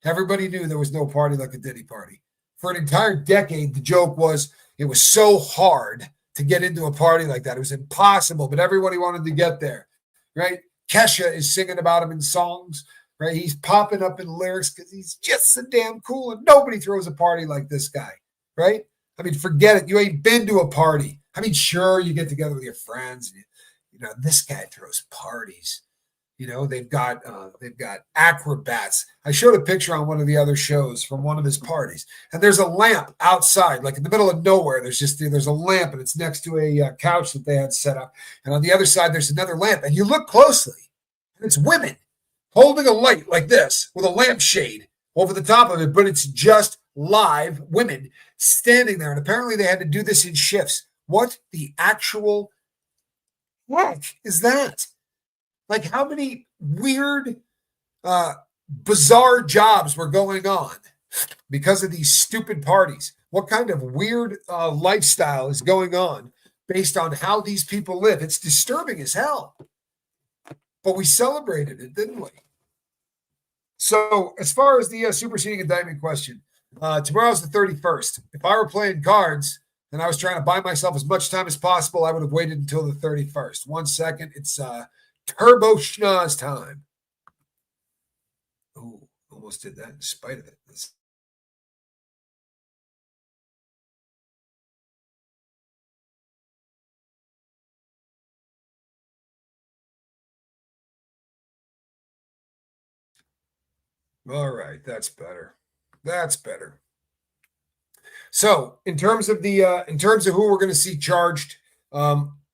Everybody knew there was no party like a Diddy party. For an entire decade, the joke was it was so hard to get into a party like that. It was impossible, but everybody wanted to get there, right? Kesha is singing about him in songs, right? He's popping up in lyrics because he's just so damn cool, and nobody throws a party like this guy, right? I mean, forget it. You ain't been to a party. I mean, sure, you get together with your friends, and this guy throws parties. They've got acrobats. I showed a picture on one of the other shows from one of his parties, and there's a lamp outside, like in the middle of nowhere. There's a lamp, and it's next to a couch that they had set up. And on the other side, there's another lamp, and you look closely, and it's women holding a light like this with a lampshade over the top of it, but it's just live women standing there. And apparently they had to do this in shifts. What the actual heck is that? Like, how many weird, bizarre jobs were going on because of these stupid parties? What kind of weird lifestyle is going on based on how these people live? It's disturbing as hell. But we celebrated it, didn't we? So as far as the superseding indictment question, tomorrow's the 31st. If I were playing cards and I was trying to buy myself as much time as possible, I would have waited until the 31st. 1 second. It's Turbo Schnoz time. Oh, almost did that in spite of it. All right, that's better. That's better. So, in terms of who we're going to see charged,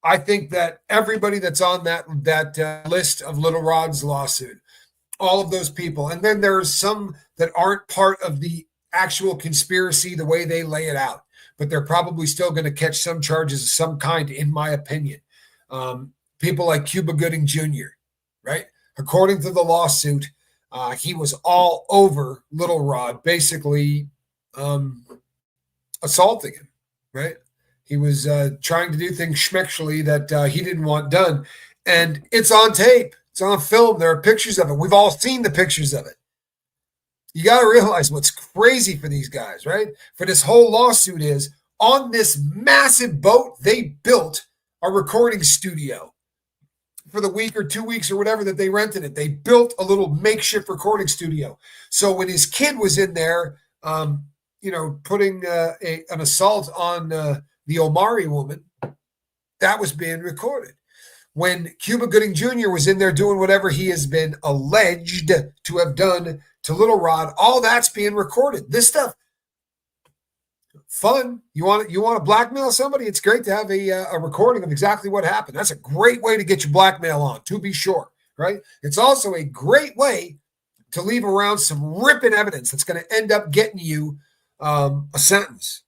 I think that everybody that's on that list of Little Rod's lawsuit, all of those people, and then there's some that aren't part of the actual conspiracy the way they lay it out, but they're probably still going to catch some charges of some kind, in my opinion. People like Cuba Gooding Jr., right? According to the lawsuit, he was all over Little Rod, basically assaulting him, right? He was trying to do things schmexually that he didn't want done. And it's on tape. It's on film. There are pictures of it. We've all seen the pictures of it. You got to realize what's crazy for these guys, right? For this whole lawsuit is on this massive boat, they built a recording studio for the week or 2 weeks or whatever that they rented it. They built a little makeshift recording studio. So when his kid was in there, putting an assault on the Omari woman, that was being recorded. When Cuba Gooding Jr. was in there doing whatever he has been alleged to have done to Little Rod, all that's being recorded. This stuff, fun. You want to blackmail somebody? It's great to have a recording of exactly what happened. That's a great way to get your blackmail on, to be sure, right? It's also a great way to leave around some ripping evidence that's going to end up getting you a sentence.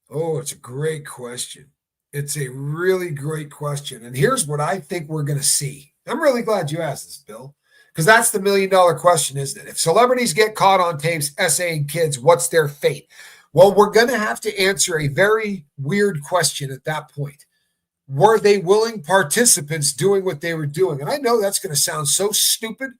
Oh, it's a great question. It's a really great question. And here's what I think we're going to see. I'm really glad you asked this, Bill, because that's the $1 million question, isn't it? If celebrities get caught on tapes essaying kids, what's their fate? Well, we're going to have to answer a very weird question at that point. Were they willing participants doing what they were doing? And I know that's going to sound so stupid,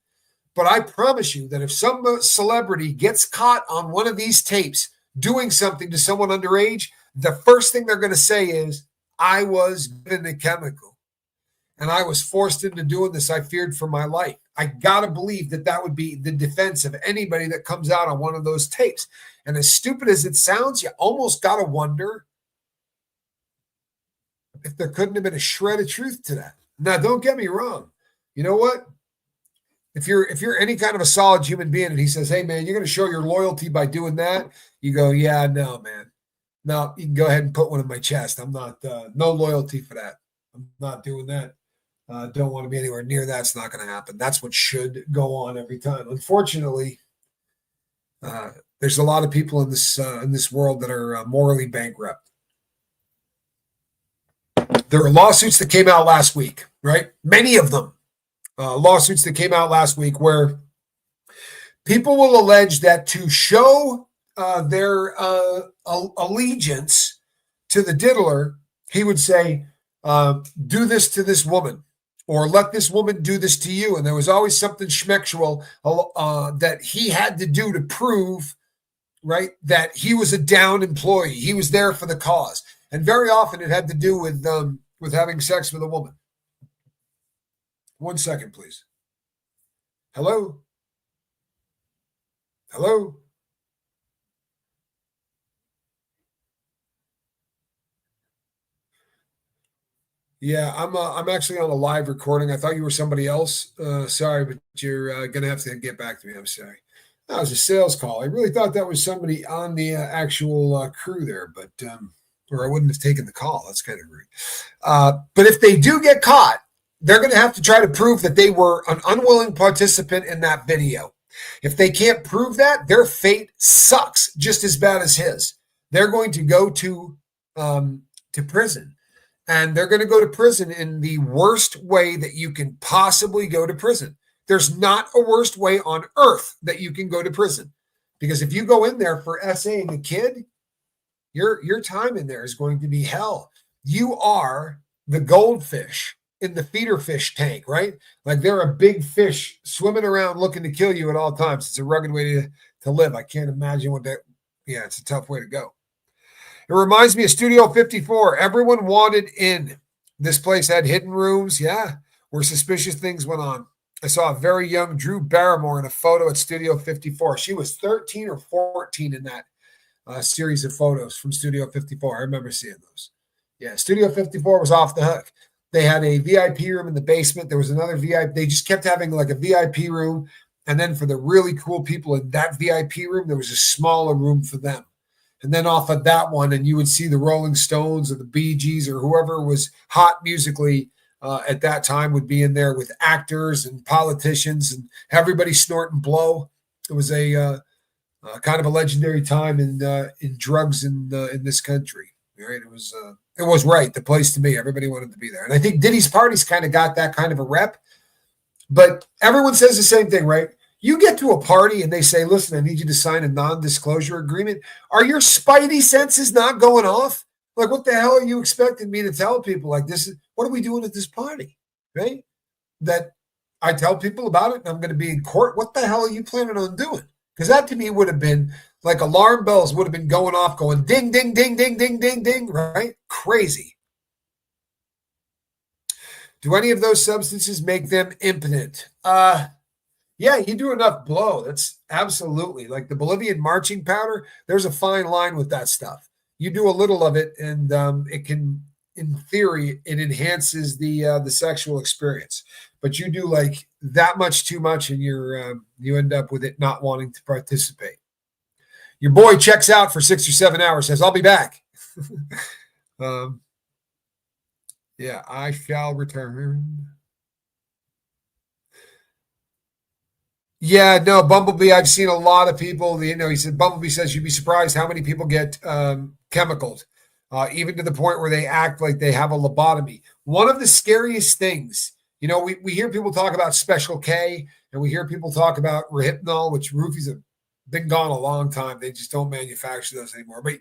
but I promise you that if some celebrity gets caught on one of these tapes doing something to someone underage, the first thing they're going to say is, I was given a chemical and I was forced into doing this. I feared for my life. I got to believe that would be the defense of anybody that comes out on one of those tapes. And as stupid as it sounds, you almost got to wonder if there couldn't have been a shred of truth to that. Now, don't get me wrong. You know what? If you're any kind of a solid human being and he says, hey, man, you're going to show your loyalty by doing that, you go, yeah, no, man. No, you can go ahead and put one in my chest. I'm not, no loyalty for that. I'm not doing that. don't want to be anywhere near that. It's not going to happen. That's what should go on every time. Unfortunately, there's a lot of people in this world that are morally bankrupt. There are lawsuits that came out last week, right? Many of them, lawsuits that came out last week where people will allege that to show their allegiance to the diddler, he would say, do this to this woman, or let this woman do this to you. And there was always something schmexual that he had to do to prove, right, that he was a down employee. He was there for the cause. And very often it had to do with having sex with a woman. 1 second, please. Hello? Hello? Yeah, I'm actually on a live recording. I thought you were somebody else. Sorry, but you're gonna have to get back to me. I'm sorry. That was a sales call. I really thought that was somebody on the actual crew there, but or I wouldn't have taken the call. That's kind of rude. But if they do get caught, they're going to have to try to prove that they were an unwilling participant in that video. If they can't prove that, their fate sucks just as bad as his. They're going to go to prison. And they're going to go to prison in the worst way that you can possibly go to prison. There's not a worst way on earth that you can go to prison. Because if you go in there for SAing a kid, your time in there is going to be hell. You are the goldfish in the feeder fish tank, right? Like they're a big fish swimming around looking to kill you at all times. It's a rugged way to live. I can't imagine what that, yeah, it's a tough way to go. It reminds me of Studio 54. Everyone wanted in. This place had hidden rooms, yeah, where suspicious things went on. I saw a very young Drew Barrymore in a photo at Studio 54. She was 13 or 14 in that series of photos from Studio 54. I remember seeing those. Yeah, Studio 54 was off the hook. They had a VIP room in the basement. There was another VIP. They just kept having like a VIP room. And then for the really cool people in that VIP room, there was a smaller room for them. And then off of that one, and you would see the Rolling Stones or the Bee Gees or whoever was hot musically at that time would be in there with actors and politicians and everybody snorting blow. It was a kind of a legendary time in drugs in this country. Right? It was right, the place to be. Everybody wanted to be there. And I think Diddy's parties kind of got that kind of a rep. But everyone says the same thing, right? You get to a party and they say, listen, I need you to sign a non-disclosure agreement. Are your spidey senses not going off? Like, what the hell are you expecting me to tell people? Like, what are we doing at this party? Right? That I tell people about it and I'm going to be in court. What the hell are you planning on doing? Because that to me would have been like alarm bells would have been going off, going ding, ding, ding, ding, ding, ding, ding, right? Crazy. Do any of those substances make them impotent? Yeah, you do enough blow. That's absolutely like the Bolivian marching powder. There's a fine line with that stuff. You do a little of it, and it can, in theory, it enhances the sexual experience. But you do like that much too much, and you end up with it not wanting to participate. Your boy checks out for 6 or 7 hours. Says, "I'll be back." Yeah, I shall return. Yeah, no, Bumblebee, I've seen a lot of people, he said, Bumblebee says you'd be surprised how many people get chemicaled, even to the point where they act like they have a lobotomy. One of the scariest things, we hear people talk about Special K, and we hear people talk about Rohypnol, which roofies have been gone a long time. They just don't manufacture those anymore. But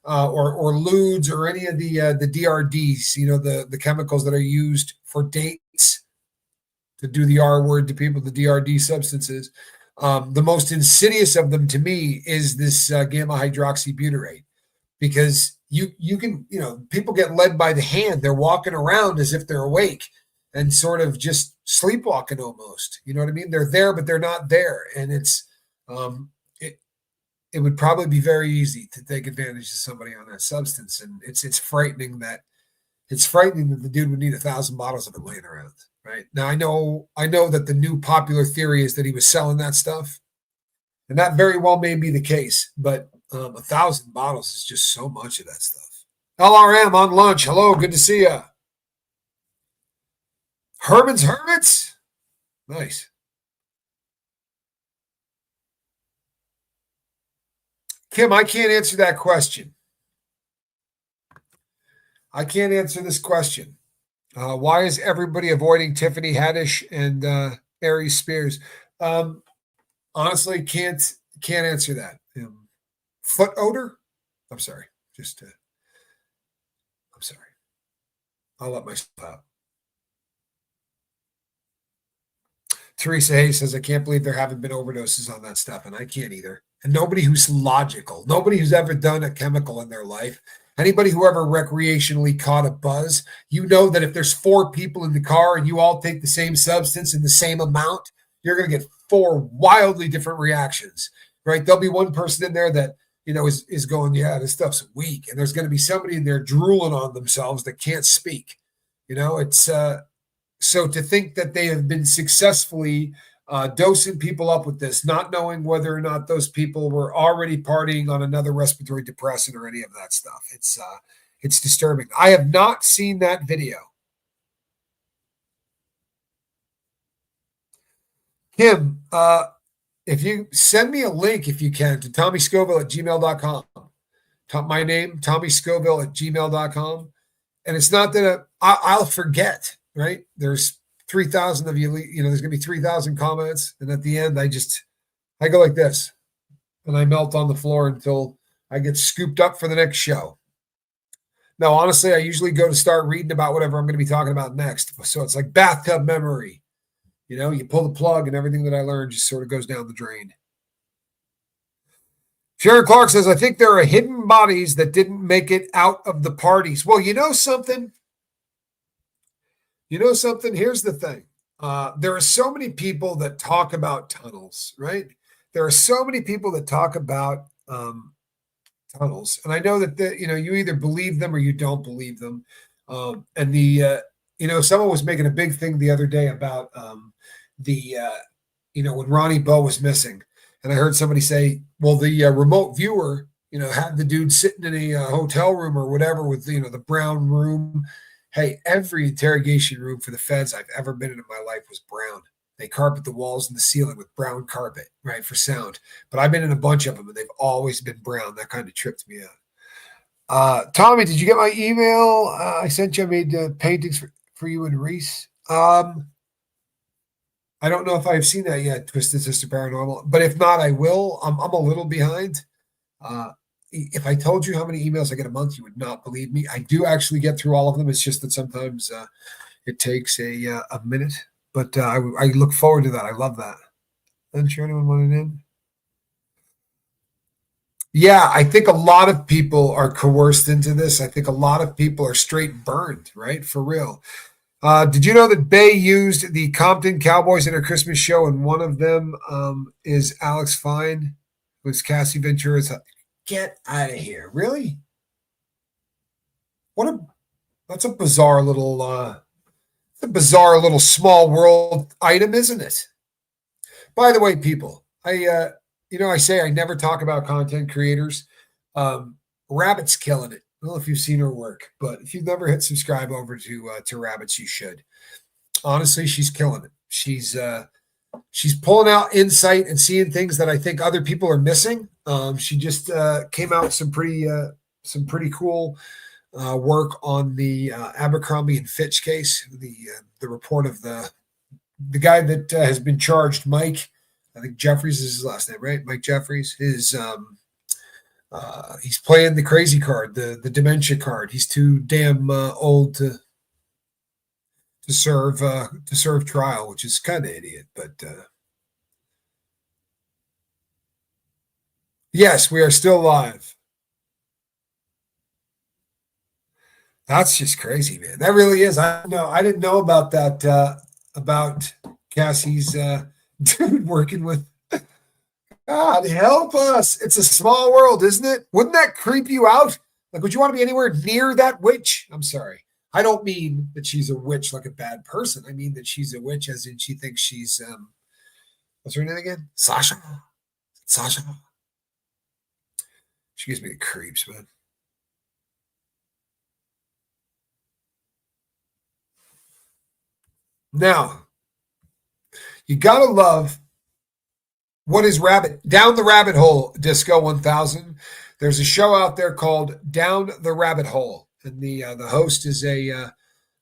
or ludes or any of the DRDs, the chemicals that are used for dates to do the R word to people, the DRD substances. The most insidious of them to me is this gamma hydroxybutyrate, because you can, people get led by the hand. They're walking around as if they're awake and sort of just sleepwalking almost. You know what I mean? They're there, but they're not there. And it's, it would probably be very easy to take advantage of somebody on that substance. And it's frightening that the dude would need 1,000 bottles of it laying around. Right now, I know that the new popular theory is that he was selling that stuff, and that very well may be the case. But 1,000 bottles is just so much of that stuff. LRM on lunch. Hello, good to see you. Herman's Hermits? Nice. Kim, I can't answer that question. I can't answer this question. Why is everybody avoiding Tiffany Haddish and Aries Spears? Um, honestly, can't answer that. Foot odor? I'm sorry. I'm sorry. I'll let myself out. Teresa Hayes says, I can't believe there haven't been overdoses on that stuff, and I can't either. And nobody who's logical, nobody who's ever done a chemical in their life, anybody who ever recreationally caught a buzz, you know that if there's 4 people in the car and you all take the same substance in the same amount, you're going to get 4 wildly different reactions, right? There'll be one person in there that, is going, yeah, this stuff's weak. And there's going to be somebody in there drooling on themselves that can't speak. It's, so to think that they have been successfully dosing people up with this, not knowing whether or not those people were already partying on another respiratory depressant or any of that stuff, it's disturbing. I have not seen that video. Kim, if you send me a link, if you can, to TommyScoville@gmail.com. My name, TommyScoville@gmail.com. And it's not that I'll forget, right? There's 3,000 of you, there's going to be 3,000 comments. And at the end, I go like this and I melt on the floor until I get scooped up for the next show. Now, honestly, I usually go to start reading about whatever I'm going to be talking about next. So it's like bathtub memory. You pull the plug and everything that I learned just sort of goes down the drain. Sharon Clark says, I think there are hidden bodies that didn't make it out of the parties. Well, you know something? Here's the thing. There are so many people that talk about tunnels, right? There are so many people that talk about tunnels. And I know that, you either believe them or you don't believe them. Someone was making a big thing the other day about when Ronnie Bowe was missing. And I heard somebody say, well, the remote viewer, had the dude sitting in a hotel room or whatever with, the brown room. Hey, every interrogation room for the feds I've ever been in my life was brown. They carpet the walls and the ceiling with brown carpet, right, for sound. But I've been in a bunch of them, and they've always been brown. That kind of tripped me out. Tommy, did you get my email? I sent you. I made paintings for you and Reese. I don't know if I've seen that yet, Twisted Sister Paranormal. But if not, I will. I'm a little behind. If I told you how many emails I get a month, you would not believe me. I do actually get through all of them. It's just that sometimes it takes a minute. But I look forward to that. I love that. Isn't sure anyone wanted in? Yeah, I think a lot of people are coerced into this. I think a lot of people are straight burned, right? For real. Did you know that Bay used the Compton Cowboys in her Christmas show, and one of them is Alex Fine, who's Cassie Ventura's? Get out of here! Really? That's a bizarre little small world item, isn't it? By the way, people, I say I never talk about content creators. Rabbit's killing it. I don't know if you've seen her work, but if you've never hit subscribe over to Rabbits, you should. Honestly, she's killing it. She's pulling out insight and seeing things that I think other people are missing. She just came out with some pretty cool work on the Abercrombie and Fitch case. The report of the guy that has been charged, Mike. I think Jeffries is his last name, right? Mike Jeffries. He's playing the crazy card, the dementia card. He's too damn old to serve trial, which is kind of idiot. But yes, we are still live. That's just crazy, man. That really is. I didn't know about that. About Cassie's dude working with. God help us! It's a small world, isn't it? Wouldn't that creep you out? Like, would you want to be anywhere near that witch? I'm sorry. I don't mean that she's a witch like a bad person. I mean that she's a witch as in she thinks she's what's her name again? Sasha. Sasha. She gives me the creeps, man. Now, you got to love what is Down the Rabbit Hole Disco 1000. There's a show out there called Down the Rabbit Hole. And the host is a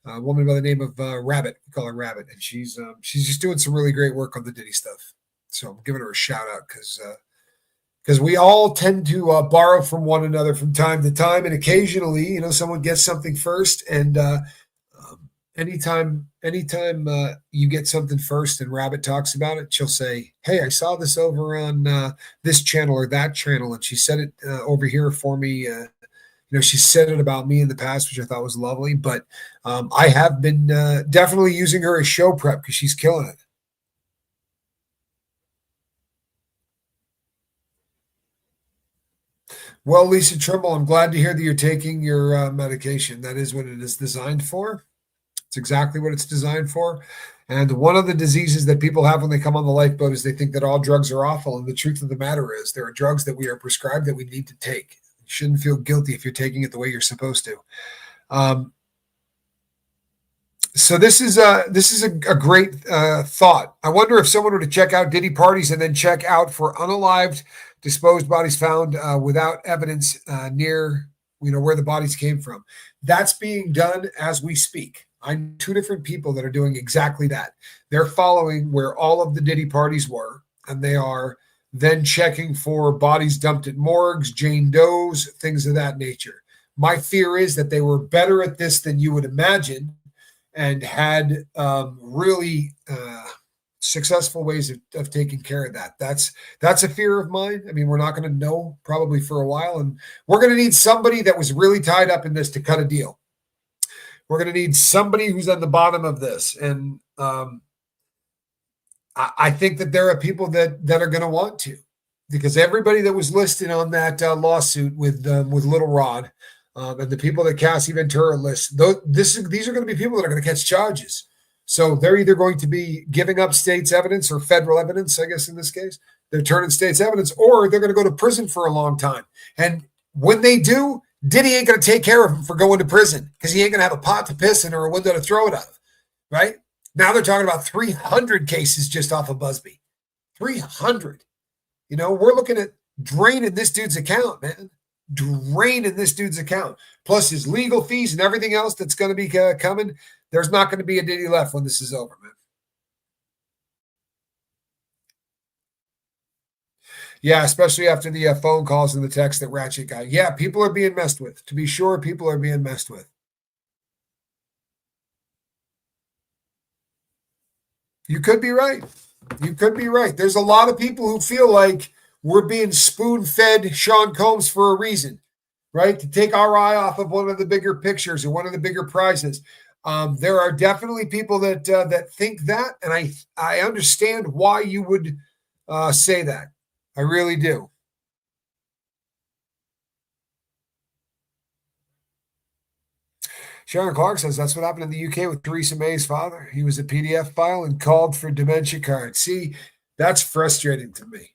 woman by the name of Rabbit. We call her Rabbit. And she's just doing some really great work on the Diddy stuff. So I'm giving her a shout out because we all tend to borrow from one another from time to time. And occasionally, someone gets something first. And anytime you get something first and Rabbit talks about it, she'll say, hey, I saw this over on this channel or that channel, and she said it over here for me. She said it about me in the past, which I thought was lovely, but I have been definitely using her as show prep because she's killing it. Well, Lisa Trimble, I'm glad to hear that you're taking your medication. That is what it is designed for. It's exactly what it's designed for. And one of the diseases that people have when they come on the lifeboat is they think that all drugs are awful. And the truth of the matter is there are drugs that we are prescribed that we need to take. You shouldn't feel guilty if you're taking it the way you're supposed to. So this is a great thought. I wonder if someone were to check out Diddy parties and then check out for unalived disposed bodies found without evidence near where the bodies came from. That's being done as we speak. I know two different people that are doing exactly that. They're following where all of the Diddy parties were, and they are then checking for bodies dumped at morgues, Jane Does, things of that nature. My fear is that they were better at this than you would imagine and had really successful ways of taking care of that. That's a fear of mine. I mean, we're not going to know probably for a while, and we're going to need somebody that was really tied up in this to cut a deal. We're going to need somebody who's on the bottom of this. And I think that there are people that are going to want to, because everybody that was listed on that lawsuit with Little Rod and the people that Cassie Ventura lists, these are going to be people that are going to catch charges. So they're either going to be giving up state's evidence or federal evidence, I guess in this case. They're turning state's evidence, or they're going to go to prison for a long time. And when they do, Diddy ain't going to take care of him for going to prison because he ain't going to have a pot to piss in or a window to throw it out of, right? Now they're talking about 300 cases just off of Busby. 300. We're looking at draining this dude's account, man. Draining this dude's account. Plus his legal fees and everything else that's going to be coming. There's not going to be a Diddy left when this is over, man. Yeah, especially after the phone calls and the text that Ratchet got. Yeah, people are being messed with. To be sure, people are being messed with. You could be right. You could be right. There's a lot of people who feel like we're being spoon-fed Sean Combs for a reason, right? To take our eye off of one of the bigger pictures or one of the bigger prizes. There are definitely people that think that, and I understand why you would say that. I really do. Sharon Clark says that's what happened in the UK with Theresa May's father. He was a PDF file and called for dementia cards. See, that's frustrating to me.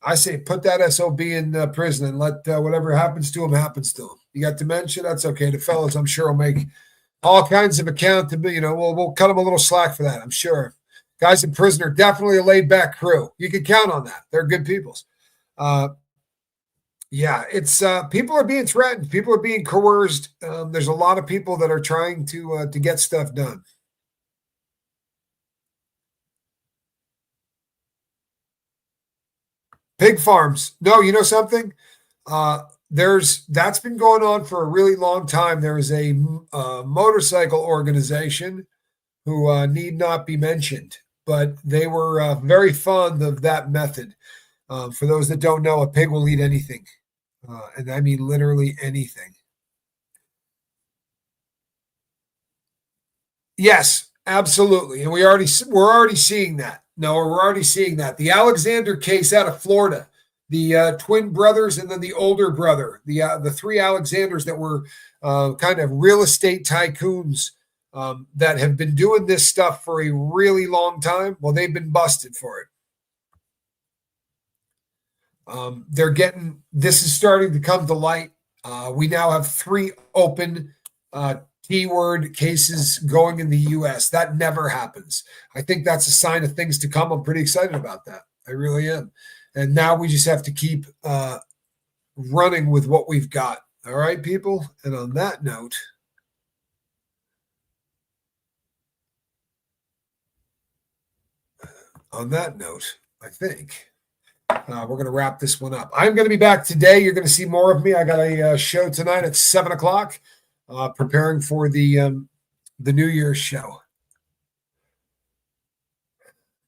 I say put that SOB in prison and let whatever happens to him happens to him. You got dementia, that's okay. The fellas, I'm sure, will make all kinds of accountability. We'll cut them a little slack for that, I'm sure. Guys in prison are definitely a laid-back crew. You can count on that. They're good peoples. Yeah, it's people are being threatened. People are being coerced. There's a lot of people that are trying to get stuff done. Pig farms. No, you know something? That's been going on for a really long time. There is a motorcycle organization who need not be mentioned, but they were very fond of that method. For those that don't know, a pig will eat anything. And I mean literally anything. Yes, absolutely. And we're already seeing that. No, we're already seeing that. The Alexander case out of Florida, the twin brothers and then the older brother, the three Alexanders that were kind of real estate tycoons that have been doing this stuff for a really long time. Well, they've been busted for it. This is starting to come to light. We now have three open keyword cases going in the U.S. That never happens. I think that's a sign of things to come. I'm pretty excited about that. I really am. And now we just have to keep running with what we've got. All right, people? And on that note, I think we're going to wrap this one up. I'm going to be back today. You're going to see more of me. I got a show tonight at 7 o'clock, preparing for the New Year's show.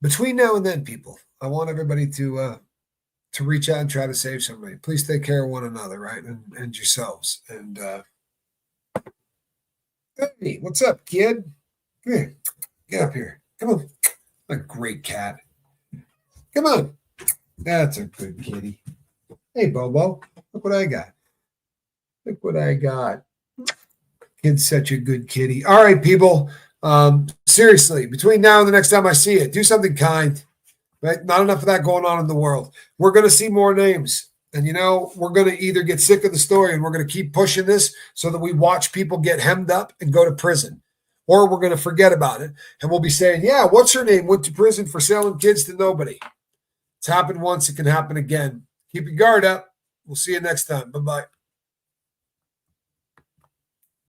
Between now and then, people, I want everybody to reach out and try to save somebody. Please take care of one another, right, and yourselves. And hey, what's up, kid? Come here. Get up here. Come on. A great cat. Come on. That's a good kitty. Hey, Bobo. Look what I got. Look what I got. Kid's such a good kitty. All right, people. Seriously, between now and the next time I see you, do something kind. Right? Not enough of that going on in the world. We're going to see more names. And, we're going to either get sick of the story and we're going to keep pushing this so that we watch people get hemmed up and go to prison. Or we're going to forget about it. And we'll be saying, yeah, what's her name? Went to prison for selling kids to nobody. It's happened once. It can happen again. Keep your guard up. We'll see you next time. Bye-bye.